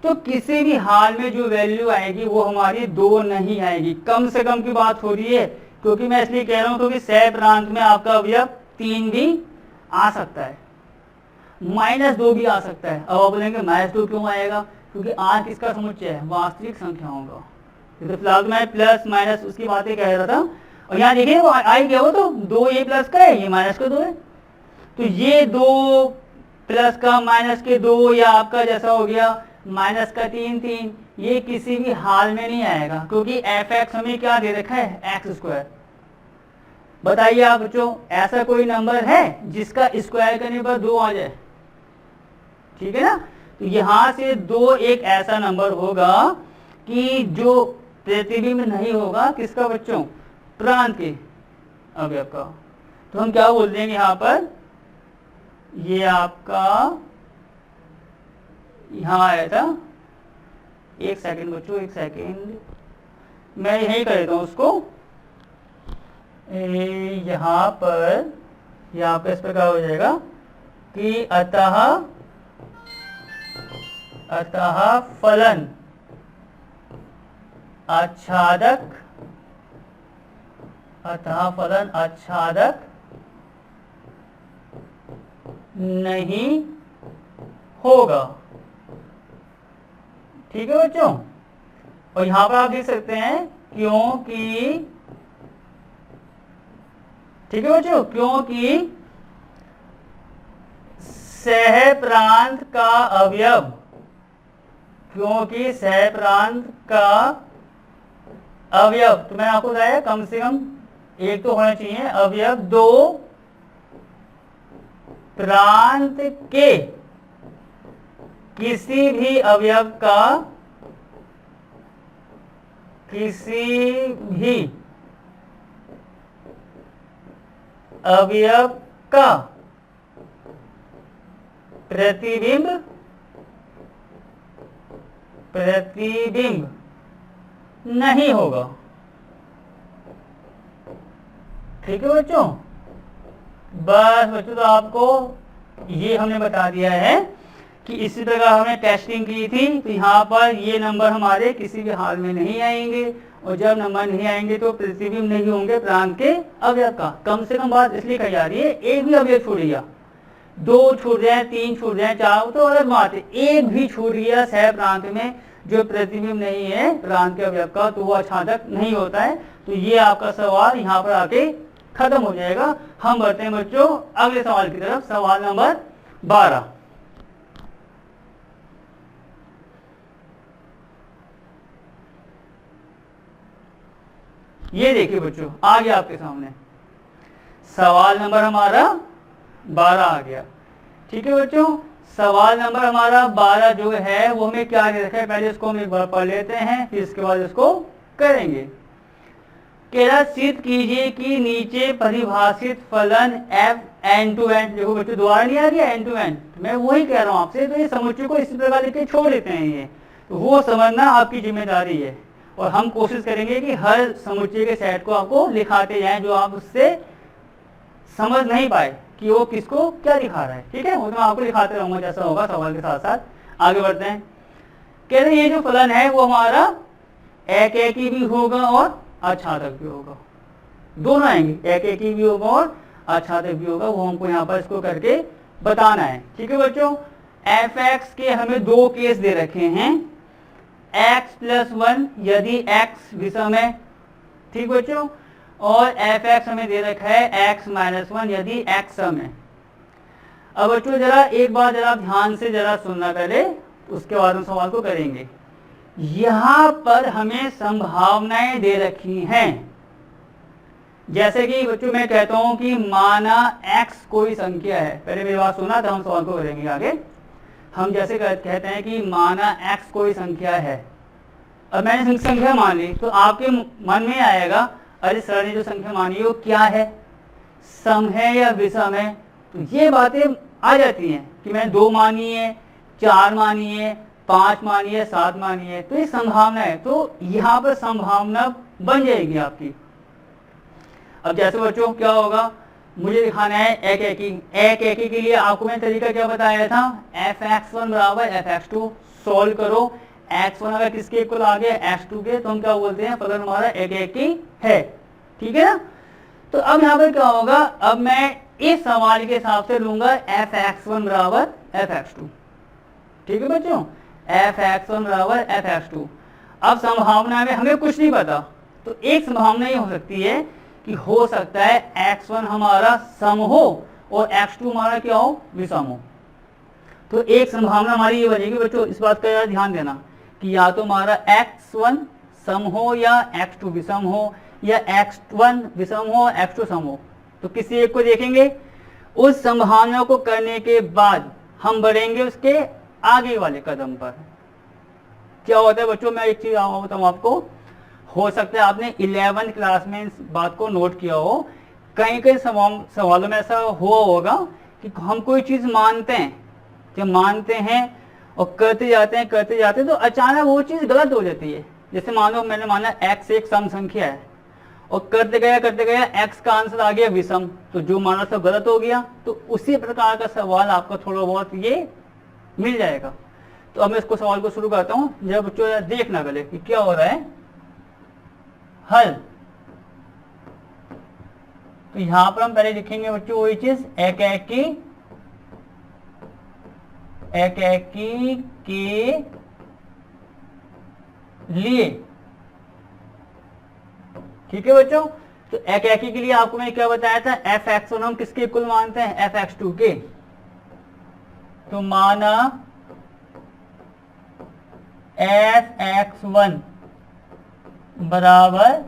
[SPEAKER 1] तो किसी भी हाल में जो वैल्यू आएगी वो हमारी 2 नहीं आएगी। कम से कम की बात हो रही है, क्योंकि मैं इसलिए कह रहा हूं क्योंकि सह प्रांत में आपका अवयव 3 भी आ सकता है, -2 भी आ सकता है। अब आप बोलेंगे -2 क्यों आएगा, क्योंकि r किसका समुच्चय है, वास्तविक संख्याओं का। तो फिलहाल मैं प्लस माइनस उसकी बातें कह रहा था, और यहाँ देखिए वो आई क्या हो, तो 2 ये प्लस का है, ये माइनस का 2 है, तो ये 2 प्लस का माइनस के 2 या आपका जैसा हो गया माइनस का 3, ये किसी भी हाल में नहीं आएगा, क्योंकि f(x) हमें क्या दे रखा है, x²। बताइए आप बच्चों, ऐसा कोई नंबर है जिसका स्क्वायर करने पर 2 आ जाए, ठीक है ना। तो यहां से 2 एक ऐसा नंबर होगा कि जो प्रतिबिंब नहीं होगा किसका बच्चों, प्रांत के अवयव का। तो हम क्या बोल देंगे यहाँ पर, ये आपका यहाँ आया था, एक सेकंड बच्चों, एक सेकंड, मैं यही कर देता हूँ उसको। यहाँ पर इस प्रकार हो जाएगा कि अतः फलन आच्छादक नहीं होगा। ठीक है बच्चों, और यहां पर आप देख सकते हैं क्योंकि, ठीक है बच्चों, क्योंकि सह प्रांत का अवयव, क्योंकि सह प्रांत का अवयव, तो मैंने आपको बताया कम से कम एक तो होना चाहिए अवयव, 2 प्रांत के किसी भी अवयव का, किसी भी अवयव का प्रतिबिंब नहीं होगा। ठीक है बच्चों, बस बच्चों तो आपको ये हमने बता दिया है कि इसी प्रकार हमने टेस्टिंग की थी। तो यहाँ पर ये नंबर हमारे किसी भी हाल में नहीं आएंगे, और जब नंबर नहीं आएंगे तो प्रतिबिंब नहीं होंगे प्रांत के अवयव का। कम से कम बात इसलिए कही जा रही है, एक भी अवयव छूट गया, 2 छूट जाए, 3 छूट जाए, 4 तो अलग बात है, एक भी छूट गया सह प्रांत में जो प्रतिबिंब नहीं है प्रांत के अवयव का, तो वो आच्छादक नहीं होता है। तो ये आपका सवाल यहाँ पर आके खत्म हो जाएगा। हम बढ़ते हैं बच्चों अगले सवाल की तरफ, सवाल नंबर 12। ये देखिए बच्चों, आ गया आपके सामने सवाल नंबर हमारा 12 आ गया। ठीक है बच्चों, सवाल नंबर हमारा 12 जो है वो हमें क्या दे रखा है, पहले इसको हम एक बार पढ़ लेते हैं, फिर इसके बाद इसको करेंगे। केरा सिद्ध कीजिए कि नीचे परिभाषित फलन f n2n, देखो बच्चों दोबारा नहीं आ गया n2n, मैं वही कह रहा हूं आपसे, तो ये समुच्चय को इसी प्रकार लिख के छोड़ देते हैं, ये तो वो समझना आपकी जिम्मेदारी है। और हम कोशिश करेंगे कि हर समुच्चय के सेट को आपको लिखाते जाएं जो आप उससे समझ नहीं पाए कि वो किसको क्या दिखा रहा है। ठीक है, वो तो मैं आपको लिखाते रहूंगा जैसा होगा सवाल के साथ साथ। आगे बढ़ते हैं। कह रहे ये जो फलन है वो हमारा एक एकी भी होगा और आच्छादक भी होगा, दोनों आएंगे, एक एकी भी होगा और आच्छादक भी होगा, वो हमको यहाँ पर इसको करके बताना है। ठीक है बच्चों, एफ एक्स के हमें दो केस दे रखे हैं, x प्लस 1 यदि x विषम है, ठीक बच्चों, और एफ एक्स हमें दे रखा है x माइनस 1 यदि x सम है। अब बच्चों जरा एक बार जरा ध्यान से जरा सुनना पहले, उसके बाद हम सवाल को करेंगे। यहां पर हमें संभावनाएं दे रखी हैं, जैसे कि बच्चों मैं कहता हूं कि माना x कोई संख्या है, पहले मेरी बात सुना था, हम सवाल को करेंगे आगे। हम जैसे कहते हैं कि माना x कोई संख्या है, अब मैंने संख्या मान ली तो आपके मन में आएगा अरे सर ने जो संख्या मानी है वो क्या है, सम है या विषम है, तो ये बातें आ जाती हैं कि मैंने 2 मानी है, 4 मानी है, 5 मानी है, 7 मानी है, तो ये संभावना है, तो यहाँ पर संभावना बन जाएगी आपकी। अब जैसे बच्चों क्या होगा, मुझे दिखाना है एक एकी के लिए आपको मैंने तरीका क्या बताया था, एफ एक्स वन बराबर एफ एक्स टू, सोल्व करो, x1 अगर किसके इक्वल आ गया x2 के, तो हम क्या बोलते हैं फलन हमारा एक एकी है। ठीक है ना, तो अब यहाँ पर क्या होगा, अब मैं इस सवाल के हिसाब से लूंगा एफ एक्स वन बराबर एफ एक्स टू। ठीक है बच्चों, एफ एक्स वन बराबर एफ एक्स टू। अब संभावना में हमें कुछ नहीं पता, तो एक संभावना ये हो सकती है कि हो सकता है x1 हमारा सम हो और x2 हमारा क्या हो, विषम हो। तो एक संभावना हमारी ये बनेगी बच्चों, इस बात का ध्यान देना कि या तो हमारा x1 सम हो या x2 विषम हो, या x1 विषम हो x2 सम हो। तो किसी एक को देखेंगे, उस संभावना को करने के बाद हम बढ़ेंगे उसके आगे वाले कदम पर। क्या होता है बच्चों, मैं एक चीज बताऊं आपको, हो सकता है आपने 11th क्लास में इस बात को नोट किया हो, कई कई सवालों में ऐसा हुआ होगा कि हम कोई चीज मानते हैं, जब मानते हैं और करते जाते हैं तो अचानक वो चीज गलत हो जाती है। जैसे मानो मैंने माना x एक सम संख्या है और करते गया x का आंसर आ गया विषम, तो जो माना सब गलत हो गया। तो उसी प्रकार का सवाल आपका थोड़ा बहुत ये मिल जाएगा। तो अब मैं इसको सवाल को शुरू करता हूँ, जब बच्चों देखना पहले कि क्या हो रहा है। हल, तो यहां पर हम पहले लिखेंगे बच्चों वही चीज, एक एकी के लिए। ठीक है बच्चों, तो एक एकी के लिए आपको मैंने क्या बताया था, एफ एक्स वन हम किसके इक्वल मानते हैं, एफ एक्स टू के। तो माना एफ एक्स वन बराबर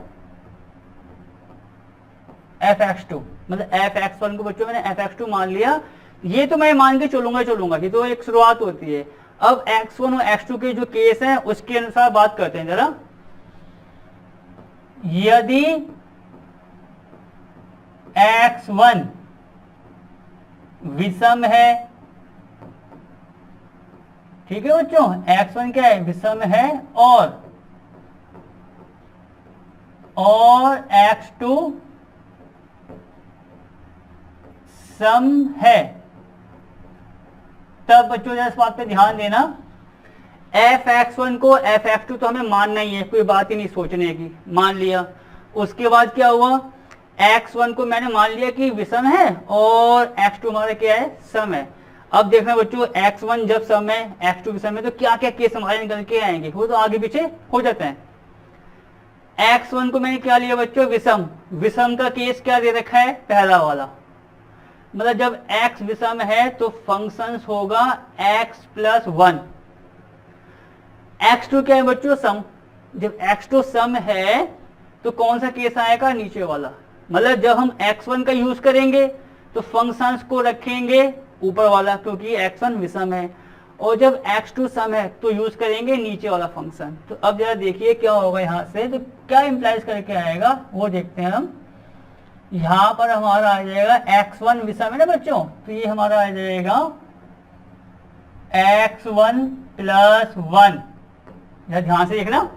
[SPEAKER 1] एफ एक्स टू, मतलब एफ एक्स वन को बच्चों मैंने एफ एक्स टू मान लिया। ये तो मैं मान के चलूंगा कि तो एक शुरुआत होती है। अब x1 और x2 के जो केस हैं उसके अनुसार बात करते हैं जरा। यदि x1 विषम है, ठीक है बच्चों, x1 क्या है, विषम है, और x2 सम है, तब बच्चों इस बात पे ध्यान देना, एफ एक्स वन को एफ एक्स टू तो हमें मानना ही है, कोई बात ही नहीं सोचने की, मान लिया। उसके बाद क्या हुआ, x1 को मैंने मान लिया कि विषम है और x2 हमारा क्या है, सम है। अब देखना बच्चों, x1 जब सम है, x2 विषम है, तो क्या क्या केस हमारे निकल के आएंगे, वो तो आगे पीछे हो जाते हैं। x1 को मैंने क्या लिया बच्चों, विषम। विषम का केस क्या दे रखा है, पहला वाला, मतलब जब x विषम है तो फंक्शंस होगा x प्लस 1। x2 क्या है बच्चों, सम। जब x2 सम है तो कौन सा केस आएगा, नीचे वाला। मतलब जब हम x1 का यूज करेंगे तो फंक्शंस को रखेंगे ऊपर वाला, क्योंकि x1 विषम है, और जब x2 सम है तो यूज करेंगे नीचे वाला फंक्शन। तो अब जरा देखिए क्या होगा यहाँ से, तो क्या इंप्लाइज करके आएगा वो देखते हैं हम। यहां पर हमारा आ जाएगा x1 विषम है ना बच्चों, तो ये हमारा आ जाएगा x1 प्लस 1। ध्यान से देखना,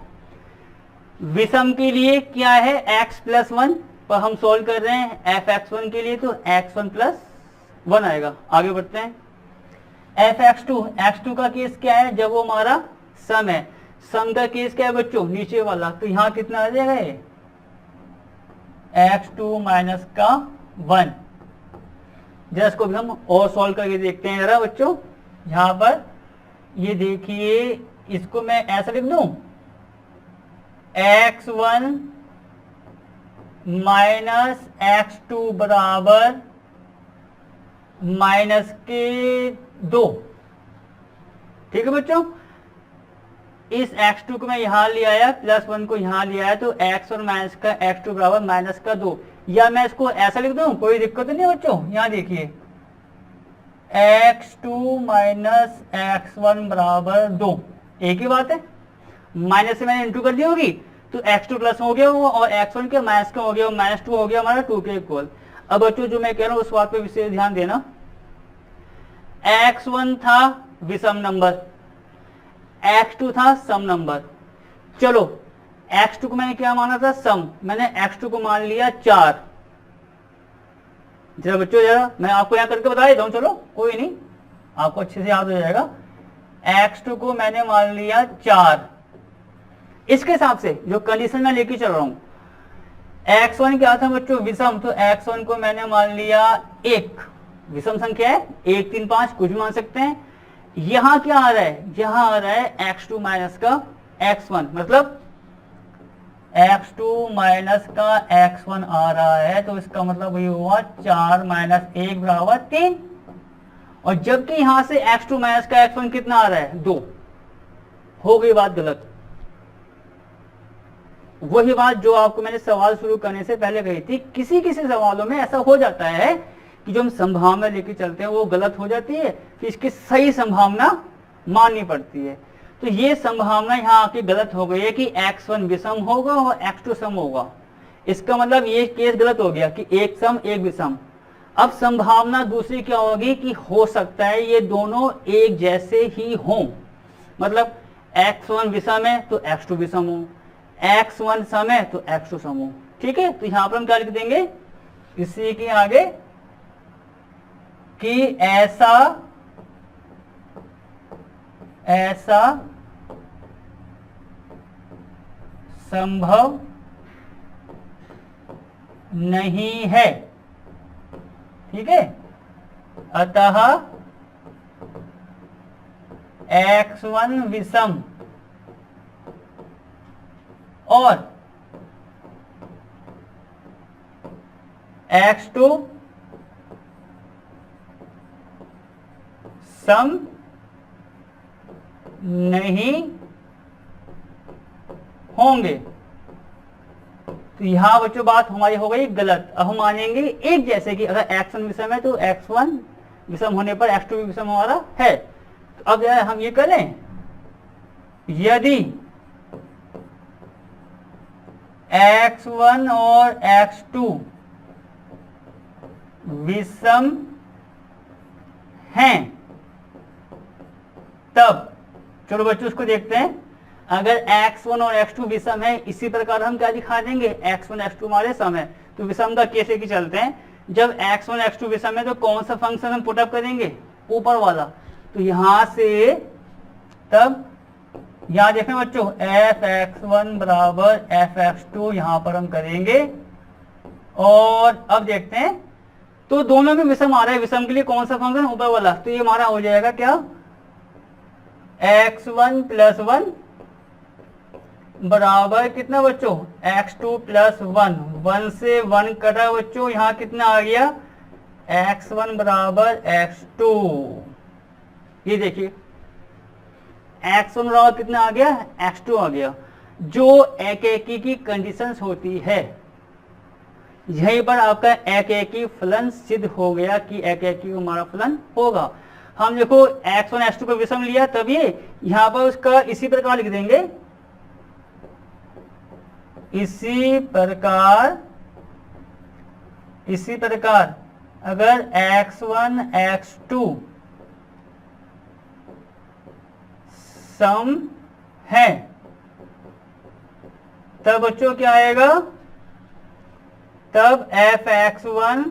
[SPEAKER 1] विषम के लिए क्या है, x प्लस 1, पर हम सोल्व कर रहे हैं एफ एक्स वन के लिए, तो x1 प्लस 1 आएगा। आगे बढ़ते हैं, एफ एक्स टू का केस क्या है, जब वो हमारा सम है, सम का केस क्या है बच्चों, नीचे वाला, तो यहाँ कितना आ जाएगा ये x2 माइनस का 1। जरा इसको भी हम और सॉल्व करके देखते हैं जरा बच्चों। यहाँ पर ये देखिए, इसको मैं ऐसा लिख दूं, x1 माइनस x2 बराबर माइनस के 2। ठीक है बच्चों, इस x2 को मैं यहां ले आया, प्लस 1 को यहां ले आया, तो x1 माइनस का x2 बराबर माइनस का 2। या मैं इसको ऐसा लिख दूं, कोई दिक्कत नहीं बच्चों। यहां देखिए x2 माइनस x1 बराबर 2, एक ही बात है। माइनस से मैंने इंटू कर दी होगी, तो x2 प्लस हो गया वो, और x1 के माइनस का हो गया, माइनस 2 हो गया हमारा 2 के इक्वल। अब बच्चों जो मैं कह रहा हूं उस बात पे विशेष ध्यान देना। x1 था विषम नंबर, x2 था सम नंबर। चलो x2 को मैंने क्या माना था, सम, मैंने x2 को मान लिया 4। जरा बच्चों जरा मैं आपको यहां करके बता देता हूं, चलो कोई नहीं, आपको अच्छे से याद हो जाएगा। x2 को मैंने मान लिया 4। इसके हिसाब से जो कंडीशन में लेके चल रहा हूं, x1 क्या था बच्चों, विषम, तो x1 को मैंने मान लिया 1। विषम संख्या है, 1 3 5 कुछ भी मान सकते हैं। यहां क्या आ रहा है, यहां आ रहा है x2 माइनस का x1, मतलब x2 माइनस का x1 आ रहा है, तो इसका मतलब वही हुआ 4 माइनस 1 बराबर 3। और जबकि यहां से x2 माइनस का x1 कितना आ रहा है, 2। हो गई बात गलत। वही बात जो आपको मैंने सवाल शुरू करने से पहले कही थी, किसी किसी सवालों में ऐसा हो जाता है कि जो हम संभावना लेके चलते हैं वो गलत हो जाती है, फिर इसकी सही संभावना माननी पड़ती है। तो ये संभावना यहाँ आके गलत हो गई है कि x1 विषम होगा और x2 सम होगा। इसका मतलब ये केस गलत हो गया कि एक सम एक विषम। अब संभावना दूसरी क्या होगी कि हो सकता है ये दोनों एक जैसे ही हों, मतलब x1 विषम है तो x2 विषम हो, x1 सम है तो x2 सम हो। ठीक है, तो यहां पर हम क्या लिख देंगे इसी के आगे कि ऐसा संभव नहीं है। ठीक है, अतः x1 विषम और x2 सम नहीं होंगे। तो यहां बच्चों बात हमारी हो गई गलत। अब हम मानेंगे एक जैसे कि अगर x1 विषम है तो x1 विषम होने पर x2 भी विषम हमारा है। तो अब हम ये करें, यदि x1 और x2 विषम हैं, तब चलो बच्चों उसको देखते हैं। अगर x1 और x2 विषम है, इसी प्रकार हम क्या दिखा देंगे, x1 x2 हमारे सम है, तो विषम का कैसे की चलते हैं। जब x1 x2 विषम है तो कौन सा फंक्शन हम पुटअप करेंगे, ऊपर वाला। तो यहां से तब यहां देखें बच्चों, f(x1) बराबर f(x2) यहां पर हम करेंगे। और अब देखते हैं, तो दोनों में विषम आ रहा है, विषम के लिए कौन सा फंक्शन, ऊपर वाला। तो ये हमारा हो जाएगा क्या, x1 प्लस 1 बराबर कितना बच्चों, x2 प्लस 1। 1 से 1 कटा बच्चों, यहां कितना आ गया, x1 बराबर x2। ये देखिए x1 बराबर कितना आ गया, x2 आ गया। जो एकेकी की कंडीशंस होती है, यहीं पर आपका एकेकी फलन सिद्ध हो गया कि एकेकी हमारा फलन होगा। हम देखो x1 x2 को विषम लिया, तब ये यहां पर उसका इसी प्रकार लिख देंगे, इसी प्रकार अगर x1 x2 सम है, तब बच्चों क्या आएगा, तब f(x1)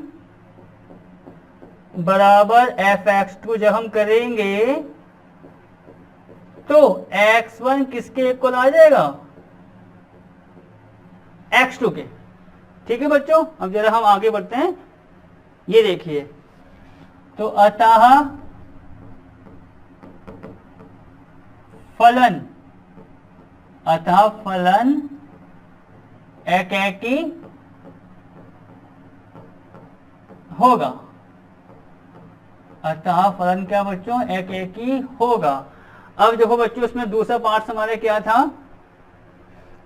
[SPEAKER 1] बराबर f(x2) जब हम करेंगे तो x1 किसके इक्वल आ जाएगा, x2 के। ठीक है बच्चों, अब जरा हम आगे बढ़ते हैं। ये देखिए, तो अतः फलन एकैकी होगा। अतः फलन क्या बच्चों, एकैकी होगा। अब देखो बच्चों, इसमें दूसरा पार्ट हमारा क्या था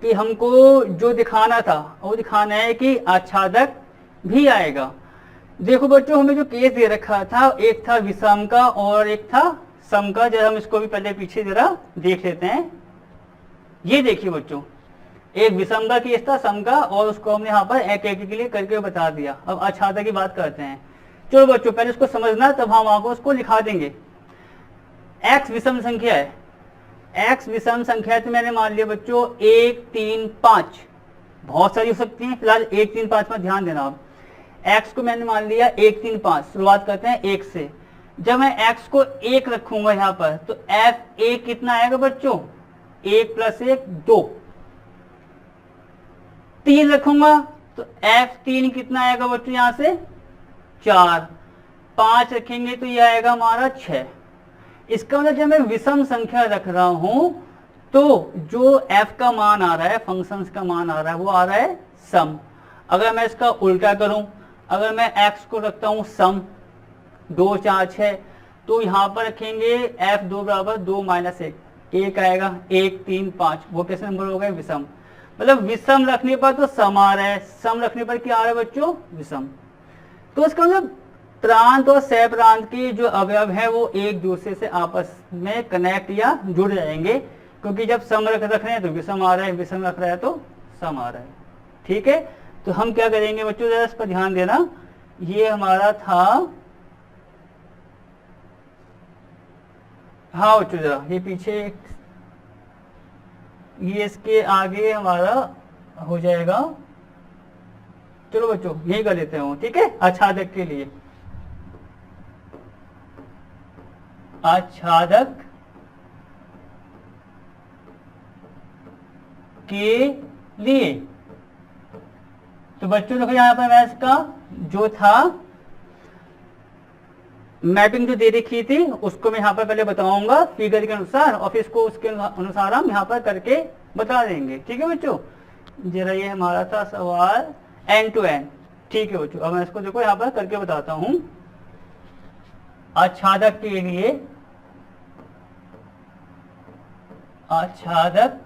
[SPEAKER 1] कि हमको जो दिखाना था वो दिखाना है कि आच्छादक भी आएगा। देखो बच्चों, हमें जो केस दे रखा था, एक था विषम का और एक था सम का। जरा हम इसको भी पहले पीछे जरा देख लेते हैं। ये देखिए बच्चों, एक विषम का केस था, सम का, और उसको हमने यहाँ पर एक के लिए करके बता दिया। अब आच्छादक की बात करते हैं। चलो बच्चों, पहले इसको समझना, तब हम आपको उसको लिखा देंगे। x विषम संख्या है, x विषम संख्या है, तो मैंने मान लिया बच्चों 1 3 5, बहुत सारी हो सकती हैं, फिलहाल 1 3 5 में ध्यान देना। आप x को मैंने मान लिया 1 3 5। शुरुआत करते हैं 1 से। जब मैं x को 1 रखूंगा यहाँ पर, तो f1 कितना आएगा बच्चों, 1 + 1 2। 3 रखूंगा तो f3 कितना आएगा बच्चों, यहां से 4। 5 रखेंगे तो यह आएगा हमारा 6। इसका मतलब जब मैं विषम संख्या रख रहा हूं तो जो f का मान आ रहा है, फंक्शंस का मान आ रहा है, वो आ रहा है सम। अगर मैं इसका उल्टा करूं, अगर मैं x को रखता हूं सम 2 4 6, तो यहां पर रखेंगे f2 = 2 - 1 आएगा, 1 3 5। वो कैसे नंबर हो गए, विषम। मतलब विषम रखने पर तो सम आ रहा है, सम रखने पर क्या आ रहा है बच्चों, विषम। तो इसका मतलब प्रांत और सह प्रांत के जो अवयव है वो एक दूसरे से आपस में कनेक्ट या जुड़ जाएंगे, क्योंकि जब सम रख रहे हैं तो विषम आ रहा है, विषम रख रहा है तो सम आ रहा है। ठीक है, तो हम क्या करेंगे बच्चों, जरा इस पर ध्यान देना। ये हमारा था, हाँ बच्चों जरा ये पीछे, ये इसके आगे हमारा हो जाएगा। चलो बच्चों यही कर लेते हैं, ठीक है। आच्छादक के लिए, आच्छादक के लिए, तो बच्चों देखो यहां पर मैं इसका जो था मैपिंग जो दे रखी थी उसको मैं यहाँ पर पहले बताऊंगा फिगर के अनुसार, और फिर इसको उसके अनुसार हम यहाँ पर करके बता देंगे। ठीक है बच्चों, जरा ये हमारा था सवाल एंड टू एंड। ठीक है बच्चों, अब मैं इसको देखो यहाँ पर करके बताता हूं। आच्छादक के लिए, आच्छादक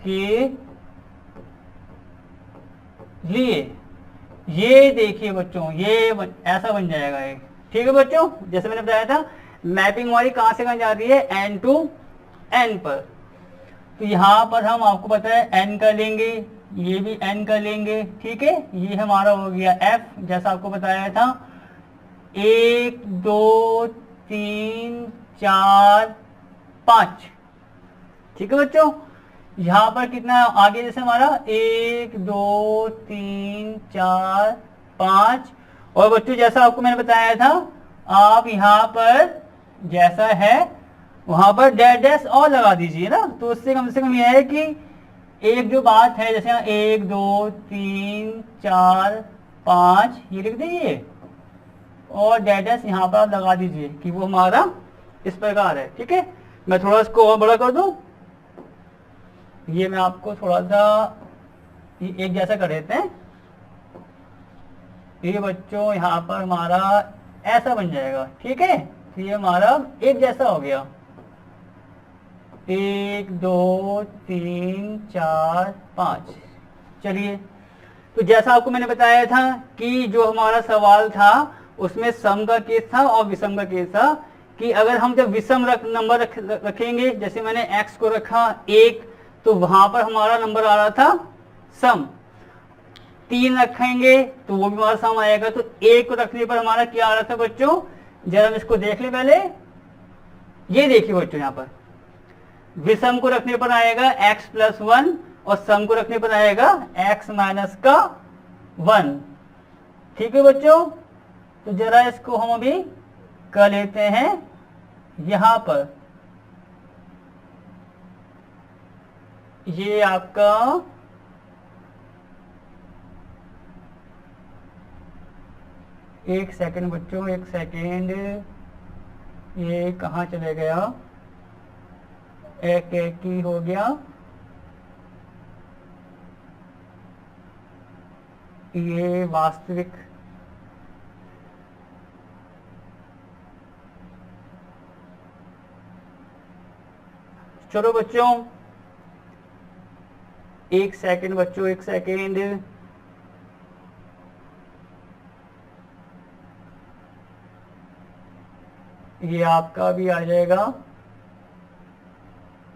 [SPEAKER 1] के लिए, ये देखिए बच्चों, ये ऐसा बन जाएगा ये। ठीक है बच्चों, जैसे मैंने बताया था मैपिंग हमारी कहां से कहां जा रही है, एन टू एन पर। तो यहां पर हम आपको पता है एन कर लेंगे, ये भी एन कर लेंगे। ठीक है, ये हमारा हो गया एफ, जैसा आपको बताया था 1 2 3 4 5। ठीक है बच्चों, यहाँ पर कितना आगे, जैसे हमारा 1 2 3 4 5। और बच्चों जैसा आपको मैंने बताया था, आप यहाँ पर जैसा है वहां पर डैश डैश और लगा दीजिए ना, तो उससे कम से कम यह है कि एक जो बात है, जैसे 1 2 3 4 5 ये लिख दीजिए, और डैश डैश यहाँ पर आप लगा दीजिए कि वो हमारा इस प्रकार है। ठीक है, मैं थोड़ा इसको और बड़ा कर दूं, ये मैं आपको थोड़ा सा एक जैसा कर देते हैं। ये बच्चों यहाँ पर हमारा ऐसा बन जाएगा। ठीक है, तो ये हमारा एक जैसा हो गया, 1 2 3 4 5। चलिए, तो जैसा आपको मैंने बताया था कि जो हमारा सवाल था उसमें सम का केस था और विषम का केस था, कि अगर हम जब विषम नंबर रखेंगे, जैसे मैंने x को रखा 1, तो वहां पर हमारा नंबर आ रहा था सम। 3 रखेंगे तो वो भी हमारा सम आएगा। तो 1 को रखने पर हमारा क्या आ रहा था बच्चों, जरा हम इसको देख ले पहले। ये देखिए बच्चों, यहाँ पर विषम को रखने पर आएगा x + 1 और सम को रखने पर आएगा x - 1। ठीक है बच्चों, तो जरा इसको हम अभी कर लेते हैं यहां पर ये आपका एक सेकंड बच्चों, एक सेकंड, ये कहाँ चले गया, एक एक ही हो गया, ये वास्तविक, चलो बच्चों एक सेकंड बच्चों, एक सेकंड, ये आपका भी आ जाएगा।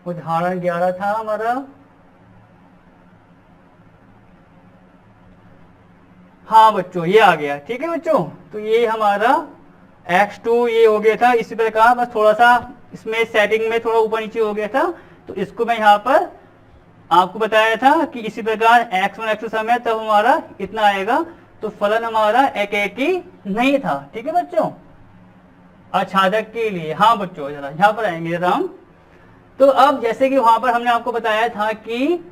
[SPEAKER 1] उदाहरण 11 था हमारा, हाँ बच्चों ये आ गया। ठीक है बच्चों, तो ये हमारा x2 ये हो गया था। इसी प्रकार बस थोड़ा सा इसमें सेटिंग में थोड़ा ऊपर नीचे हो गया था, तो इसको मैं यहाँ पर आपको बताया था कि इसी प्रकार x1 x2 समय तब हमारा इतना आएगा, तो फलन हमारा एक एक ही नहीं था। ठीक है बच्चों, आच्छादक के लिए। हाँ बच्चों जरा यहाँ पर आएंगे जरा हम। तो अब जैसे कि वहां पर हमने आपको बताया था कि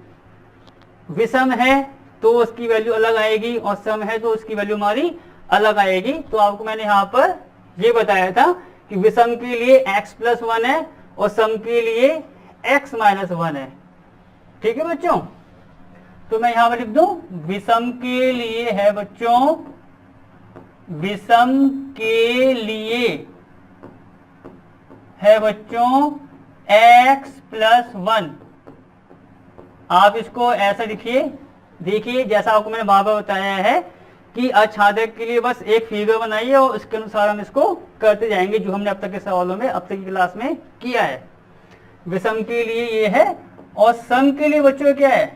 [SPEAKER 1] विषम है तो उसकी वैल्यू अलग आएगी और सम है तो उसकी वैल्यू हमारी अलग आएगी। तो आपको मैंने यहाँ पर ये बताया था कि विषम के लिए x+1 है और सम के लिए x-1 है। ठीक है बच्चों, तो मैं यहाँ पर लिख दूं, विषम के लिए है बच्चों, विषम के लिए है बच्चों x+1। आप इसको ऐसा लिखिए, देखिए जैसा आपको मैंने बार बार बताया है कि आच्छादक के लिए बस एक फिगर बनाइए और उसके अनुसार हम इसको करते जाएंगे, जो हमने अब तक के सवालों में अब तक की क्लास में किया है। विषम के लिए ये है और सम के लिए बच्चों क्या है,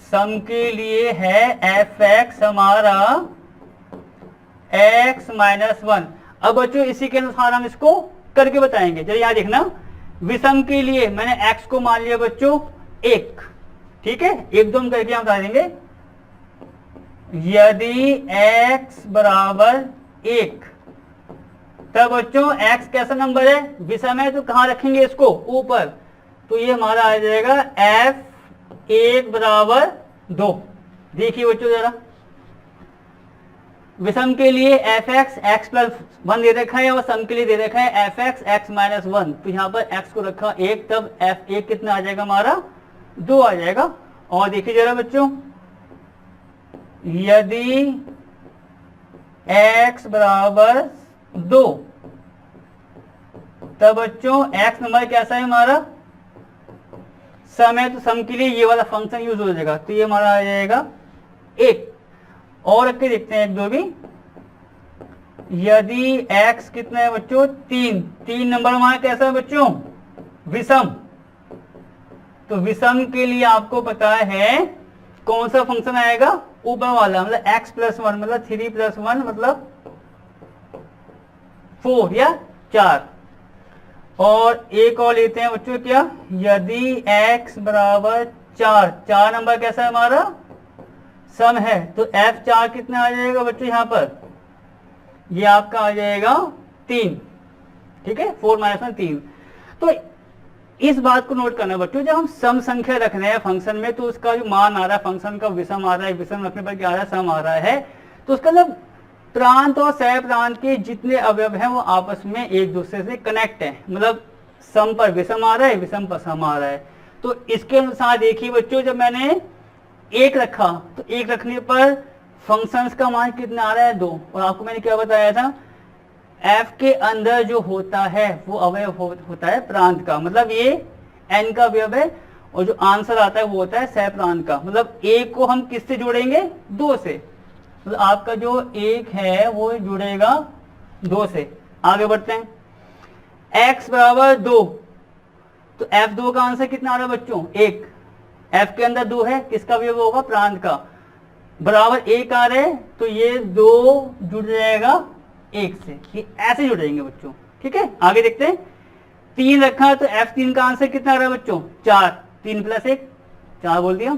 [SPEAKER 1] सम के लिए है f(x) हमारा x-1। अब बच्चों इसी के अनुसार हम इसको करके बताएंगे। चलिए यहाँ देखना, विषम के लिए मैंने x को मान लिया बच्चों 1। ठीक है, एक दो हम करके हम बता देंगे। यदि x बराबर 1 तब बच्चों x कैसा नंबर है, विषम है तो कहाँ रखेंगे इसको, ऊपर। तो ये हमारा आ जाएगा f1 बराबर 2। देखिए बच्चों जरा, विषम के लिए f(x) x+1 दे रखा है और सम के लिए दे रखा है f(x) x-1। तो यहाँ पर x को रखा 1, तब f1 कितना आ जाएगा हमारा 2 आ जाएगा। और देखिए जरा बच्चों, यदि x बराबर 2 तब बच्चों x नंबर कैसा है हमारा, सम है तो सम के लिए ये वाला फंक्शन यूज हो जाएगा। तो ये हमारा आ जाएगा 1। और रख के देखते हैं एक दो भी, यदि x कितना है बच्चों 3 नंबर हमारा कैसा है बच्चों, विषम। तो विषम के लिए आपको पता है कौन सा फंक्शन आएगा, ऊपर वाला, मतलब x+1 मतलब 3+1 मतलब 4 या 4। और एक और लेते हैं बच्चों क्या, यदि x बराबर 4 नंबर कैसा है हमारा, सम है। तो f4 कितना आ जाएगा बच्चों, यहाँ पर ये आपका आ जाएगा 3। ठीक है, 4 - 1 3। तो इस बात को नोट करना बच्चों, जब हम सम संख्या रख रहे हैं फंक्शन में तो उसका जो मान आ रहा है फंक्शन का विषम आ रहा है, विषम रखने पर क्या आ रहा है, सम आ रहा है। तो उसका मतलब प्रांत और सह प्रांत के जितने अवयव हैं वो आपस में एक दूसरे से कनेक्ट है, मतलब सम पर विषम आ रहा है, विषम पर सम आ रहा है। तो इसके अनुसार देखिए बच्चों, जब मैंने 1 रखा तो 1 रखने पर फंक्शंस का मान कितना आ रहा है 2। और आपको मैंने क्या बताया था, f के अंदर जो होता है वो अवयव होता है प्रांत का, मतलब ये n का अवयव है और जो आंसर आता है वो होता है सह प्रांत का। मतलब 1 को हम किससे जोड़ेंगे, 2 से। मतलब आपका जो 1 है वो जुड़ेगा 2 से। आगे बढ़ते हैं, x बराबर 2, तो f2 का आंसर कितना आ रहा है बच्चों 1। f के अंदर 2 है, किसका अवयव होगा, प्रांत का, बराबर 1 आ रहे, तो ये 2 जुड़ जाएगा 1 से। ये ऐसे जुड़ेंगे बच्चों। ठीक है, आगे देखते हैं, 3 रखा तो f3 का आंसर कितना आ रहा है बच्चों 4, 3 + 1 4 बोल दिया।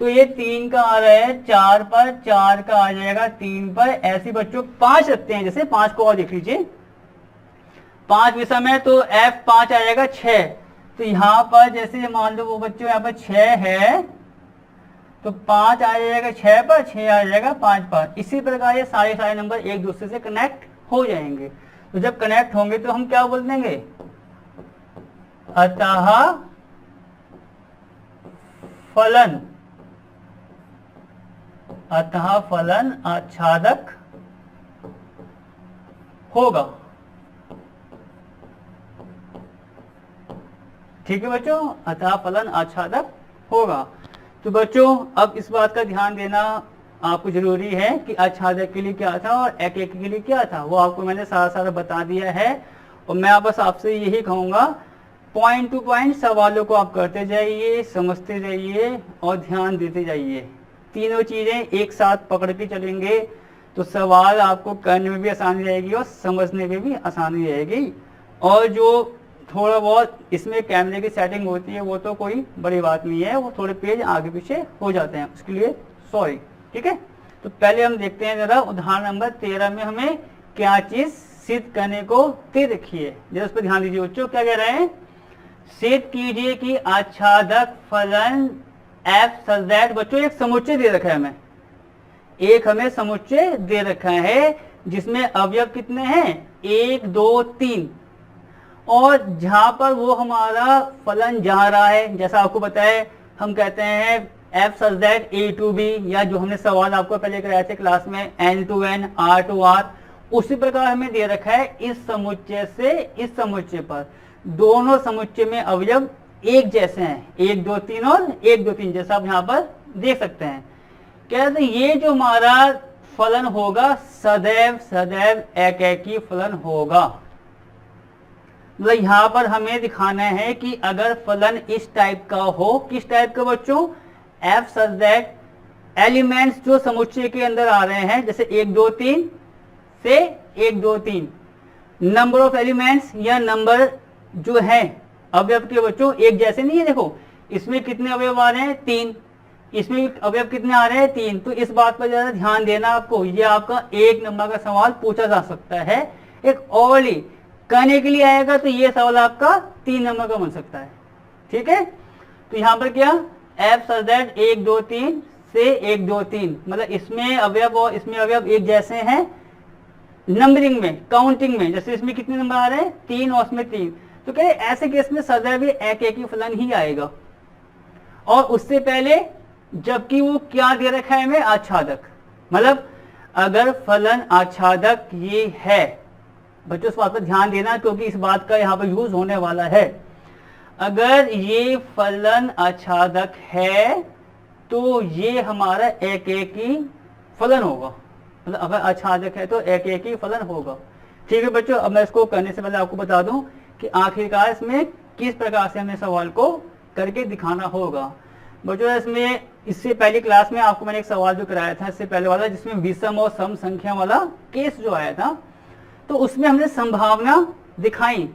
[SPEAKER 1] तो ये 3 का आ रहा है 4 पर, 4 का आ जाएगा 3 पर। ऐसे बच्चों 5 रखते हैं, जैसे 5 को और देख लीजिए, 5 विषम है तो F5 आ जाएगा 6। तो यहाँ पर जैसे मान लो वो बच्चों यहाँ पर 6 है तो 5 आ जाएगा 6 पर, 6 आ जाएगा 5 पर। इसी प्रकार ये सारे नंबर एक दूसरे से कनेक्ट हो जाएंगे। तो जब कनेक्ट होंगे तो हम क्या बोल देंगे, अतः फलन, अतः फलन आच्छादक होगा। ठीक है बच्चों, अतः फलन आच्छादक होगा। तो बच्चों अब इस बात का ध्यान देना आपको जरूरी है कि आच्छादक के लिए क्या था और एक के लिए क्या था, वो आपको मैंने सारा बता दिया है। और मैं बस आपसे यही कहूंगा, पॉइंट टू पॉइंट सवालों को आप करते जाइए, समझते जाइए और ध्यान देते जाइए। तीनों चीजें एक साथ पकड़ के चलेंगे तो सवाल आपको करने में भी आसानी रहेगी और समझने में भी आसानी रहेगी। और जो थोड़ा बहुत इसमें कैमरे की सेटिंग होती है वो तो कोई बड़ी बात नहीं है, वो थोड़े पेज आगे पीछे हो जाते हैं, उसके लिए सॉरी। ठीक है, तो पहले हम देखते हैं जरा उदाहरण नंबर 13 में हमें क्या चीज सिद्ध करने को दे रखी है। जरा उस पर ध्यान दीजिए बच्चों, क्या कह रहे हैं, सिद्ध कीजिए कि आच्छादक फलन एफ सच दैट। बच्चों एक समुच्चय दे रखा है हमें, एक हमें समुच्चय दे रखा है जिसमें अवयव कितने हैं, 1 2 3। और जहां पर वो हमारा फलन जा रहा है, जैसा आपको बताया हम कहते हैं F such that A to B, या जो हमने सवाल आपको पहले कराए थे क्लास में N to N, R to R, उसी प्रकार हमें दे रखा है इस समुच्चय से इस समुच्चय पर दोनों समुच्चय में अवयव एक जैसे हैं, 1 2 3 और 1 2 3, जैसा आप यहाँ पर देख सकते हैं। कहते हैं ये जो हमारा फलन होगा सदैव सदैव एकैकी फलन होगा। मतलब यहाँ पर हमें दिखाना है कि अगर फलन इस टाइप का हो, किस टाइप का बच्चों, एफ सच दैट एलिमेंट्स जो समुच्चय के अंदर आ रहे हैं, जैसे 1 2 3 से 1 2 3, नंबर ऑफ एलिमेंट्स या नंबर जो है अवयव के बच्चों एक जैसे नहीं है। देखो इसमें कितने अवयव आ रहे हैं, 3, इसमें अवयव कितने आ रहे हैं, 3। तो इस बात पर ज्यादा ध्यान देना आपको, ये आपका 1 नंबर का सवाल पूछा जा सकता है। एक ओवरली करने के लिए आएगा तो ये सवाल आपका 3 नंबर का बन सकता है। ठीक है, तो यहाँ पर क्या एफ सच दैट 1 2 3 से 1 2 3, मतलब इसमें अवयव और इसमें अवयव एक जैसे हैं नंबरिंग में, काउंटिंग में। जैसे इसमें कितने नंबर आ रहे हैं, 3 और उसमें 3, तो कह ऐसे केस में सदैव एक ही फलन ही आएगा। और उससे पहले जबकि वो क्या दे रखा है हमें, आच्छादक। मतलब अगर फलन आच्छादक ये है, बच्चों इस बात पर ध्यान देना क्योंकि इस बात का यहाँ पर यूज होने वाला है। अगर ये फलन आच्छादक है तो ये हमारा एक ही फलन होगा। मतलब अगर आच्छादक है तो एक ही फलन होगा। ठीक है बच्चों, अब मैं इसको करने से पहले आपको बता दूं कि आखिरकार इसमें किस प्रकार से हमें सवाल को करके दिखाना होगा। बच्चों इसमें इससे पहली क्लास में आपको मैंने एक सवाल जो कराया था इससे पहले वाला, जिसमें विषम और सम संख्या वाला केस जो आया था, तो उसमें हमने संभावना दिखाई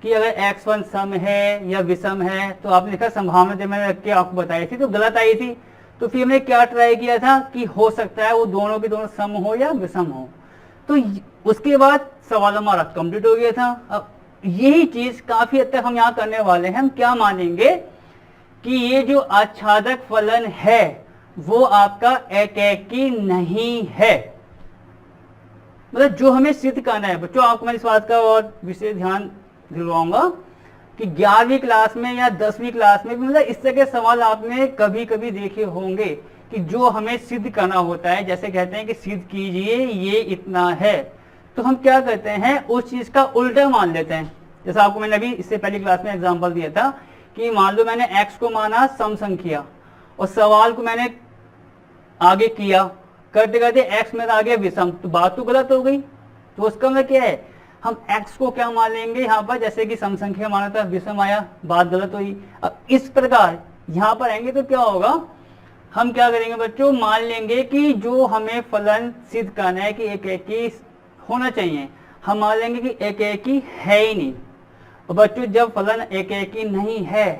[SPEAKER 1] कि अगर x1 सम है या विषम है, तो आपने देखा संभावना जब मैंने रख के आपको बताई थी तो गलत आई थी। तो फिर हमने क्या ट्राई किया था कि हो सकता है वो दोनों के दोनों सम हो या विषम हो। तो उसके बाद सवाल हमारा कंप्लीट हो गया था। अब यही चीज काफी हद तक हम यहाँ करने वाले हैं। हम क्या मानेंगे कि ये जो आच्छादक फलन है वो आपका एकैकी नहीं है। मतलब जो हमें सिद्ध करना है बच्चों, आपको मैं इस बात का और विशेष ध्यान दिलवाऊंगा कि 11वीं क्लास में या 10वीं क्लास में भी मतलब इस तरह के सवाल आपने कभी कभी देखे होंगे कि जो हमें सिद्ध करना होता है। जैसे कहते हैं कि सिद्ध कीजिए ये इतना है, तो हम क्या करते हैं उस चीज का उल्टा मान लेते हैं। जैसा आपको मैंने अभी इससे पहली क्लास में एग्जाम्पल दिया था कि मान लो मैंने x को माना सम संख्या और सवाल को मैंने आगे किया, करते करते x मेरा आ गया विषम, तो बात तो गलत हो गई। तो उसका मतलब क्या है, हम x को क्या मान लेंगे यहाँ पर, जैसे कि सम संख्या माना था विषम आया, बात गलत हुई। अब इस प्रकार यहाँ पर आएंगे तो क्या होगा, हम क्या करेंगे बच्चों, मान लेंगे कि जो हमें फलन सिद्ध करना है कि एक ही होना चाहिए, हम मान लेंगे कि एक ही है ही नहीं। और बच्चों जब फलन एक ही नहीं है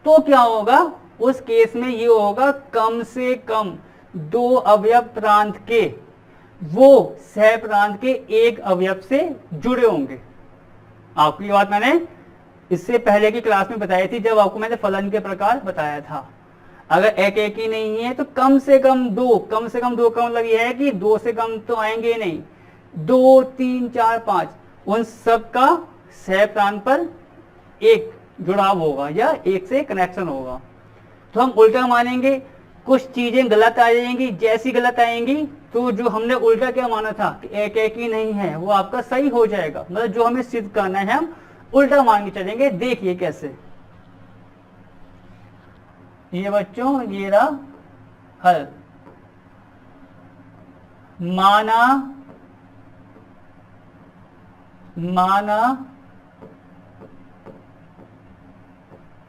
[SPEAKER 1] तो क्या होगा, उस केस में ये होगा कम से कम 2 अवयव प्रांत के वो सह प्रांत के एक अवयव से जुड़े होंगे। आपको ये बात मैंने इससे पहले की क्लास में बताई थी जब आपको मैंने फलन के प्रकार बताया था। अगर एक ही नहीं है तो कम से कम 2 का मतलब यह है कि 2 से कम तो आएंगे नहीं, 2 3 4 5 उन सब का सह प्रांत पर एक जुड़ाव होगा या एक से कनेक्शन होगा। तो हम उल्टा मानेंगे, कुछ चीजें गलत आ जाएंगी, जैसी गलत आएंगी तो जो हमने उल्टा क्या माना था कि एक ही नहीं है वो आपका सही हो जाएगा। मतलब जो हमें सिद्ध करना है हम उल्टा मान के चलेंगे। देखिए कैसे, ये बच्चों ये रहा हल। माना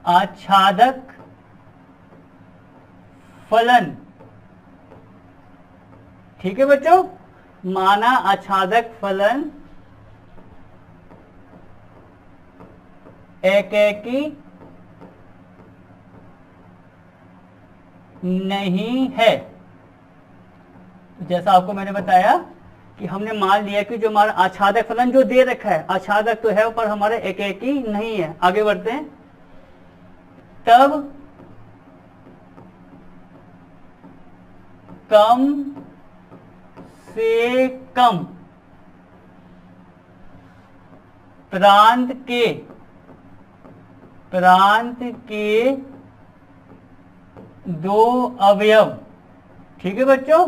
[SPEAKER 1] आच्छादक फलन, ठीक है बच्चों, माना आच्छादक फलन एकेकी नहीं है। जैसा आपको मैंने बताया कि हमने मान लिया कि जो हमारा आच्छादक फलन जो दे रखा है, आच्छादक तो है पर हमारे एकेकी नहीं है। आगे बढ़ते हैं, तब कम से कम प्रांत के 2 अवयव, ठीक है बच्चों,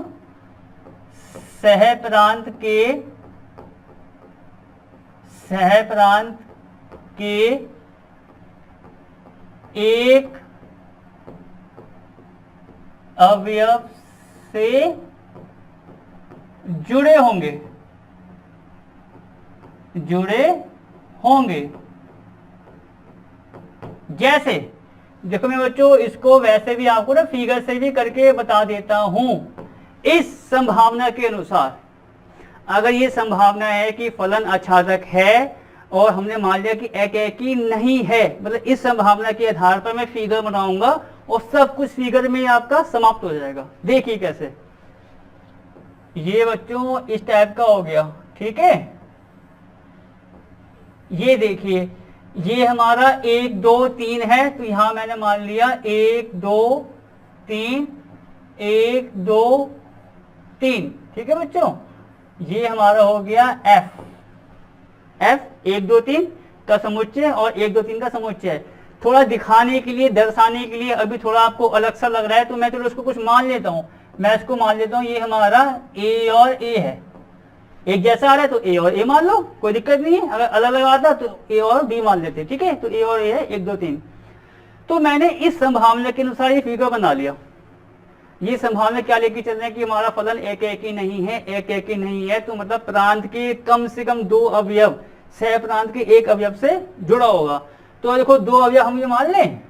[SPEAKER 1] सह प्रांत के एक अवयव से जुड़े होंगे। जैसे देखो मैं बच्चों इसको वैसे भी आपको ना फिगर से भी करके बता देता हूं। इस संभावना के अनुसार, अगर ये संभावना है कि फलन आच्छादक है और हमने मान लिया कि एकेकी नहीं है, मतलब इस संभावना के आधार पर मैं फिगर बनाऊंगा और सब कुछ फिगर में आपका समाप्त हो जाएगा। देखिए कैसे, ये बच्चों इस टाइप का हो गया, ठीक है। ये देखिए ये हमारा 1 2 3 है, तो यहां मैंने मान लिया 1 2 3 1 2 3, ठीक है बच्चों। ये हमारा हो गया एफ 1 2 3 का समुच्चय और 1 2 3 का समुच्चय। थोड़ा दिखाने के लिए, दर्शाने के लिए अभी थोड़ा आपको अलग सा लग रहा है तो मैं चलो उसको कुछ मान लेता हूं। मैं इसको मान लेता हूं ये हमारा ए और ए है, एक जैसा आ रहा है तो ए और ए मान लो, कोई दिक्कत नहीं है। अगर अलग अलग आता तो ए और बी मान लेते, ठीक है। तो ए और ए है 1 2 3। तो मैंने इस संभावना के अनुसार ये फिगर बना लिया। ये संभावना क्या लेके चल रहे हैं कि हमारा फलन एक ही नहीं है, तो मतलब प्रांत के कम से कम 2 अवयव सह प्रांत के एक अवयव से जुड़ा होगा। तो देखो 2 अवयव हम ये मान लें,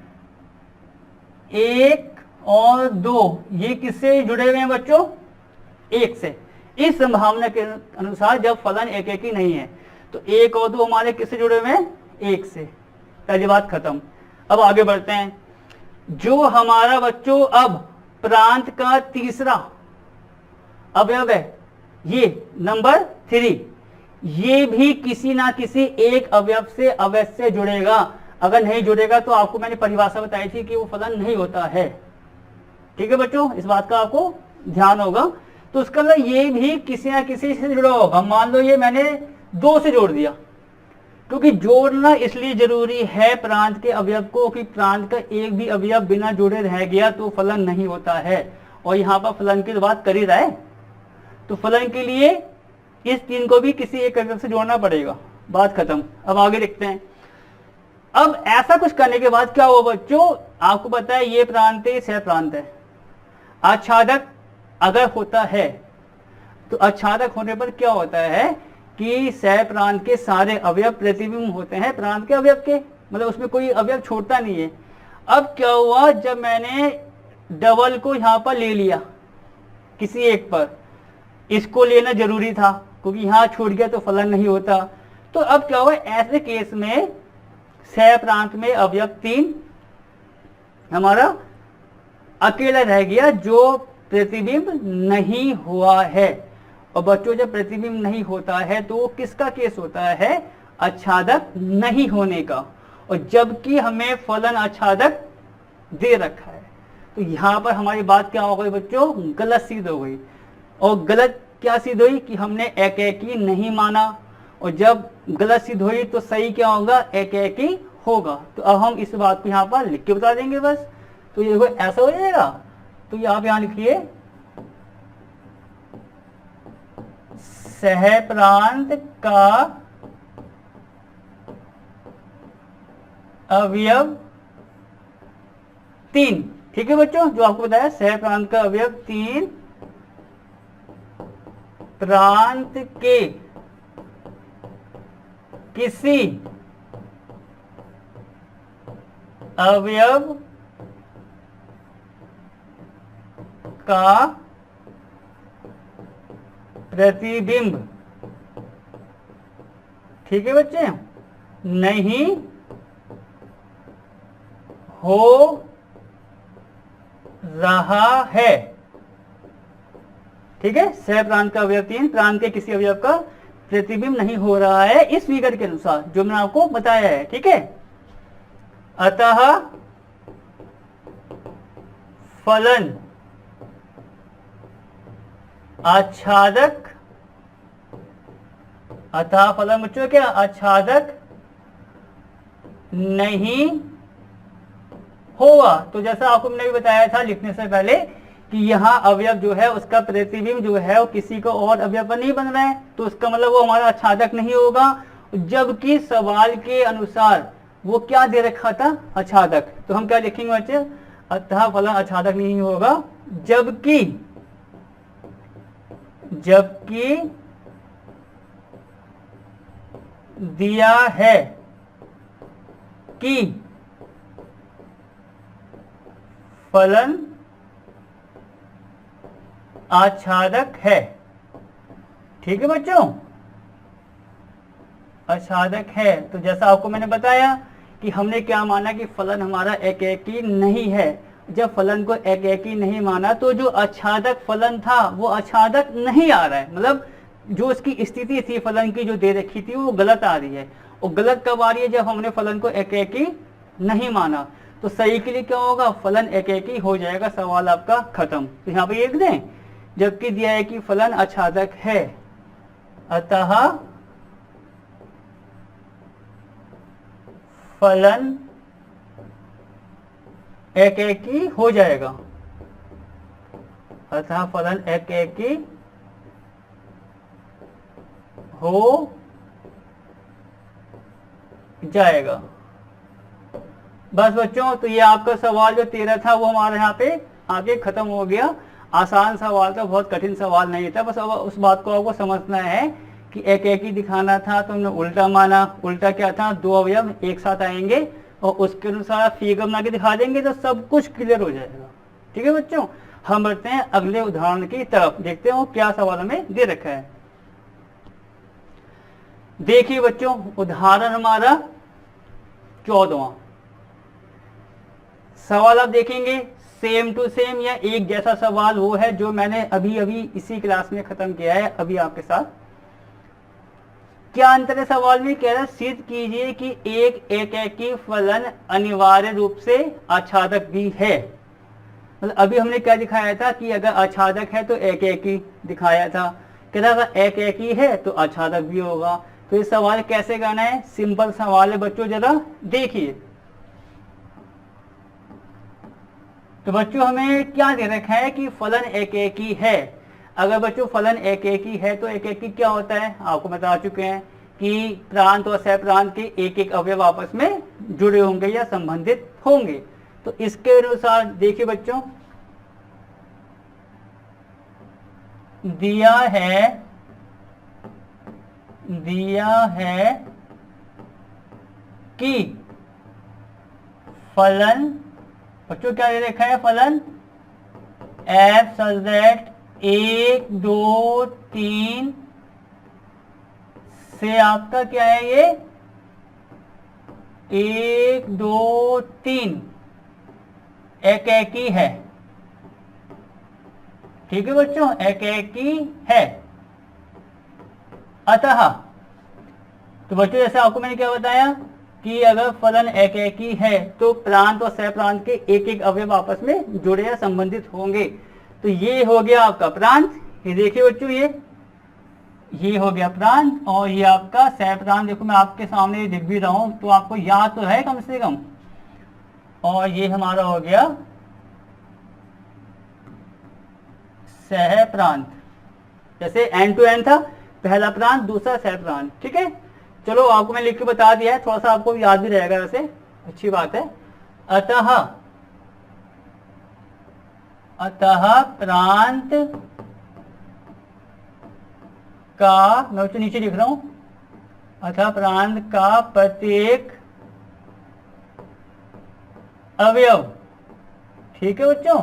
[SPEAKER 1] 1 और 2, ये किससे जुड़े हुए हैं बच्चों? 1 से। इस संभावना के अनुसार जब फलन एक ही नहीं है तो 1 और 2 हमारे किससे जुड़े हुए हैं? 1 से। पहली बात खत्म। अब आगे बढ़ते हैं। जो हमारा बच्चों अब प्रांत का तीसरा अवयव है, ये नंबर 3, ये भी किसी ना किसी एक अवयव से अवश्य जुड़ेगा। अगर नहीं जुड़ेगा तो आपको मैंने परिभाषा बताई थी कि वो फलन नहीं होता है, ठीक है बच्चों। इस बात का आपको ध्यान होगा। तो उसका मतलब ये भी किसी ना किसी से जुड़ा होगा। मान लो ये मैंने 2 से जोड़ दिया, क्योंकि जोड़ना इसलिए जरूरी है प्रांत के अवयव को कि प्रांत का एक भी अवयव बिना जोड़े रह गया तो फलन नहीं होता है। और यहाँ पर फलन की बात कर ही रहा है, तो फलन के लिए इस 3 को भी किसी एक अवयव से जोड़ना पड़ेगा। बात खत्म। अब आगे देखते हैं। अब ऐसा कुछ करने के बाद क्या हुआ बच्चों? आपको पता है ये प्रांत है, सह प्रांत है। आच्छादक अगर होता है तो आच्छादक होने पर क्या होता है कि सह प्रांत के सारे अवयव प्रतिबिंब होते हैं प्रांत के अवयव के, मतलब उसमें कोई अवयव छोड़ता नहीं है। अब क्या हुआ, जब मैंने डबल को यहां पर ले लिया किसी एक पर, इसको लेना जरूरी था क्योंकि यहां छूट गया तो फलन नहीं होता। तो अब क्या हुआ, ऐसे केस में सह प्रांत में अवयव 3 हमारा अकेला रह गया जो प्रतिबिंब नहीं हुआ है। और बच्चों जब प्रतिबिंब नहीं होता है तो वो किसका केस होता है? आच्छादक नहीं होने का। और जबकि हमें फलन आच्छादक दे रखा है, तो यहाँ पर हमारी बात क्या हो गई बच्चों? गलत सिद्ध हो गई। और गलत क्या सिद्ध हुई? कि हमने एकेकी नहीं माना। और जब गलत सिद्ध हुई तो सही क्या होगा? एकेकी होगा। तो अब हम इस बात को यहाँ पर लिख के बता देंगे बस। तो ये देखो ऐसा हो जाएगा। तो आप यहाँ लिखिए सह प्रांत का अवयव 3। ठीक है बच्चों, जो आपको बताया सह प्रांत का अवयव 3 प्रांत के किसी अवयव का प्रतिबिंब, ठीक है बच्चे, नहीं हो रहा है। ठीक है, सह प्रांत का अवयव 3 प्रांत के किसी अवयव का प्रतिबिंब नहीं हो रहा है इस फिगर के अनुसार जो मैंने आपको बताया है। ठीक है, अतः फलन आच्छादक, अतः फलन बच्चों क्या? आच्छादक नहीं होगा। तो जैसा आपको मैंने भी बताया था लिखने से पहले कि यहाँ अवयव जो है उसका प्रतिबिंब जो है वो किसी को और अवयव पर नहीं बन रहा है, तो उसका मतलब वो हमारा आच्छादक नहीं होगा। जबकि सवाल के अनुसार वो क्या दे रखा था? आच्छादक। तो हम क्या लिखेंगे बच्चे? अतः फलन आच्छादक नहीं होगा जबकि दिया है कि फलन आच्छादक है। ठीक है बच्चों, आच्छादक है। तो जैसा आपको मैंने बताया कि हमने क्या माना कि फलन हमारा एकेकी नहीं है। जब फलन को एकेकी नहीं माना तो जो आच्छादक फलन था वो आच्छादक नहीं आ रहा है, मतलब जो उसकी स्थिति थी फलन की जो दे रखी थी वो गलत आ रही है। और गलत कब आ रही है? जब हमने फलन को एकेकी नहीं माना। तो सही के लिए क्या होगा? फलन एकेकी हो जाएगा, सवाल आपका खत्म। तो यहाँ पे लिख दें, जबकि दिया है कि फलन आच्छादक है अतः फलन एकेकी हो जाएगा, अतः फलन एकेकी हो जाएगा। बस बच्चों, तो ये आपका सवाल जो 13 था वो हमारे यहाँ पे आगे खत्म हो गया। आसान सवाल था, बहुत कठिन सवाल नहीं था। बस अब उस बात को आपको समझना है कि एकेकी दिखाना था तो हमने उल्टा माना। उल्टा क्या था? दो अवयव एक साथ आएंगे और उसके अनुसार फिगर बना के दिखा देंगे तो सब कुछ क्लियर हो जाएगा। ठीक है बच्चों, हम बढ़ते हैं अगले उदाहरण की तरफ। देखते हैं वो क्या सवाल हमें दे रखा है। देखिए बच्चों, उदाहरण हमारा 14वां सवाल आप देखेंगे सेम टू सेम या एक जैसा सवाल वो है जो मैंने अभी अभी इसी क्लास में खत्म किया है अभी आपके साथ। क्या अंतर है सवाल में? कह रहा है सिद्ध कीजिए कि एक एकेकी फलन अनिवार्य रूप से आच्छादक भी है। मतलब अभी हमने क्या दिखाया था कि अगर आच्छादक है तो एकेकी दिखाया था। कह रहा अगर एकेकी है तो आच्छादक भी होगा। तो ये सवाल कैसे करना है? सिंपल सवाल है बच्चों, जरा देखिए। तो बच्चों हमें क्या दे रखा है कि फलन एकेकी है। अगर बच्चों फलन एकेकी है तो एकेकी क्या होता है? आपको बता चुके हैं कि प्रांत और सह प्रांत के एक एक अवयव आपस में जुड़े होंगे या संबंधित होंगे। तो इसके अनुसार देखिए बच्चों, दिया है कि फलन, बच्चों क्या दे रखा है? फलन f such that 1 2 3 से आपका क्या है ये 1 2 3 एकेकी है। ठीक है बच्चों, एकेकी है। अतः, तो बच्चों जैसे आपको मैंने क्या बताया कि अगर फलन एकेकी है तो प्रांत और सहप्रांत के एक एक अवयव आपस में जुड़े या संबंधित होंगे। तो ये हो गया आपका प्रांत, ये देखिए बच्चों, ये हो गया प्रांत, और ये आपका सहप्रांत। देखो मैं आपके सामने दिख भी रहा हूं तो आपको याद तो है कम से कम। और ये हमारा हो गया सहप्रांत, जैसे एन टू एन था, पहला प्रांत दूसरा सहप्रांत। ठीक है, चलो आपको मैं लिख के बता दिया है, थोड़ा सा आपको याद भी रहेगा, वैसे अच्छी बात है। अतः, अतः प्रांत का, मैं उसको नीचे लिख रहा हूं, अतः प्रांत का प्रत्येक अवयव, ठीक है बच्चों,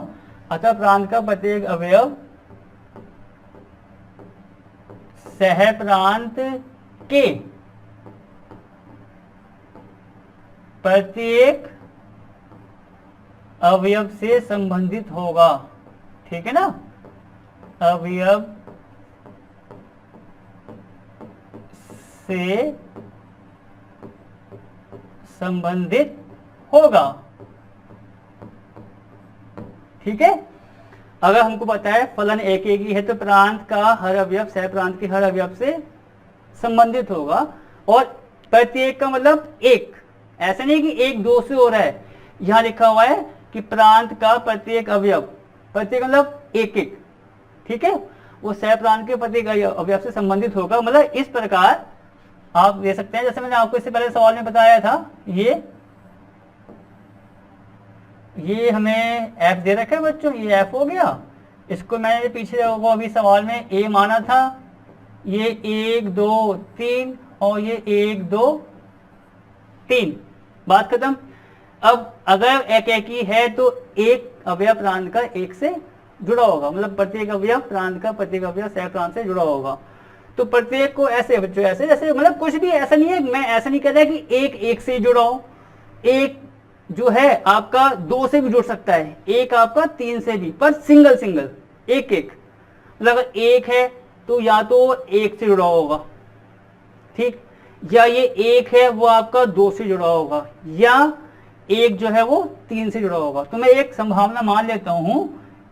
[SPEAKER 1] अतः प्रांत का प्रत्येक अवयव सहप्रांत के प्रत्येक अवयव से संबंधित होगा। ठीक है ना, अवयव से संबंधित होगा। ठीक है, अगर हमको पता है फलन एकेकी है तो प्रांत का हर अवयव सहप्रांत के हर अवयव से संबंधित होगा। और प्रत्येक का मतलब एक, ऐसा नहीं कि एक दो से हो रहा है, यहां लिखा हुआ है कि प्रांत का प्रत्येक अवयव, प्रत्येक मतलब एक एक, ठीक है, वो सहप्रांत के प्रत्येक अवयव से संबंधित होगा। मतलब इस प्रकार आप दे सकते हैं, जैसे मैंने आपको इससे पहले सवाल में बताया था, ये हमें f दे रखा है बच्चों, ये f हो गया, इसको मैंने पीछे वो अभी सवाल में a माना था, ये 1 2 3 और ये 1 2 3, बात खत्म। अब अगर एकेकी है तो एक अवयव प्रांत का एक से जुड़ा होगा, मतलब प्रत्येक अवयव प्रांत का प्रत्येक अवयव सहप्रांत से जुड़ा होगा। तो प्रत्येक को ऐसे बच्चों, ऐसे जैसे, मतलब कुछ भी ऐसा नहीं है, मैं ऐसा नहीं कहता कि एक एक से जुड़ा हो, एक जो है आपका 2 से भी जुड़ सकता है, एक आपका 3 से भी, पर सिंगल सिंगल, एक एक, मतलब अगर एक है तो या तो एक से जुड़ा होगा, ठीक, या ये एक है वो आपका 2 से जुड़ा होगा, या एक जो है वो 3 से जुड़ा होगा। तो मैं एक संभावना मान लेता हूं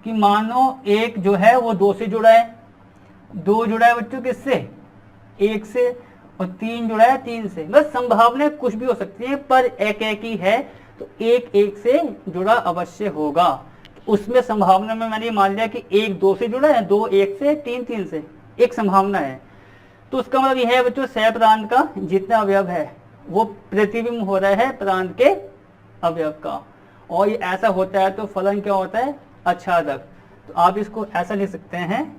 [SPEAKER 1] कि मानो एक जो है वो 2 से जुड़ा है, 2 जुड़ा है बच्चों किससे, 1 से, और 3 जुड़ा है 3 से। बस संभावनाएं कुछ भी हो सकती है, पर एकेकी है तो एक एक से जुड़ा अवश्य होगा। उसमें संभावना में मैंने मान लिया कि 1 2 से जुड़ा है, 2 1 से, 3 3 से, एक संभावना है। तो उसका मतलब यह है बच्चों, सहप्रांत का जितना अवयव है वो प्रतिबिंब हो रहा है प्रांत के अवयव का, और ये ऐसा होता है तो फलन क्या होता है, आच्छादक। तो आप इसको ऐसा लिख सकते हैं,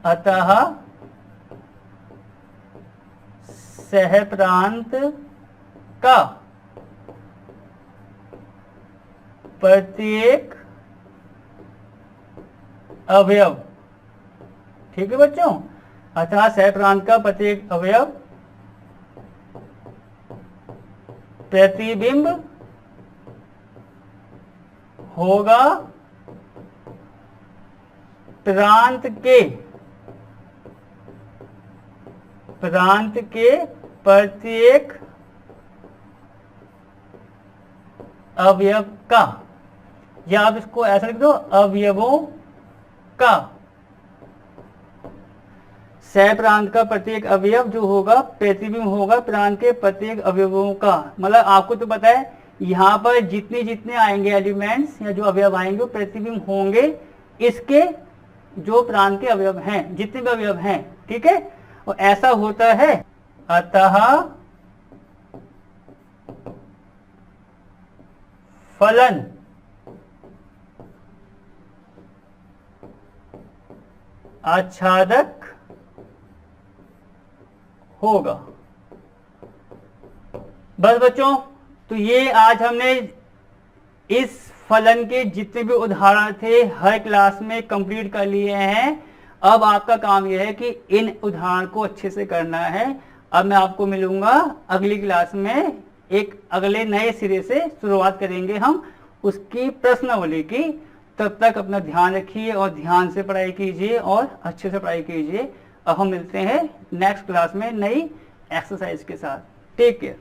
[SPEAKER 1] अतः सहप्रांत का प्रत्येक अवयव, ठीक है बच्चों, अतः सहप्रांत का प्रत्येक अवयव प्रतिबिंब होगा प्रांत के प्रत्येक अवयव का, या आप इसको ऐसा लिख दो, अवयवों का। सहप्रांत का प्रत्येक अवयव जो होगा प्रतिबिंब होगा प्रांत के प्रत्येक अवयवों का। मतलब आपको तो पता है यहाँ पर जितने जितने आएंगे एलिमेंट्स या जो अवयव आएंगे वो प्रतिबिंब होंगे इसके जो प्रांत के अवयव हैं, जितने भी अवयव हैं, ठीक है। और ऐसा होता है, अतः फलन आच्छादक होगा। बस बच्चों, तो ये आज हमने इस फलन के जितने भी उदाहरण थे हर क्लास में कंप्लीट कर लिए हैं। अब आपका काम यह है कि इन उदाहरण को अच्छे से करना है। अब मैं आपको मिलूंगा अगली क्लास में, एक अगले नए सिरे से शुरुआत करेंगे हम उसकी प्रश्नावली की। तब तक अपना ध्यान रखिए और ध्यान से पढ़ाई कीजिए और अच्छे से पढ़ाई कीजिए। अब हम मिलते हैं नेक्स्ट क्लास में नई एक्सरसाइज के साथ। Take care.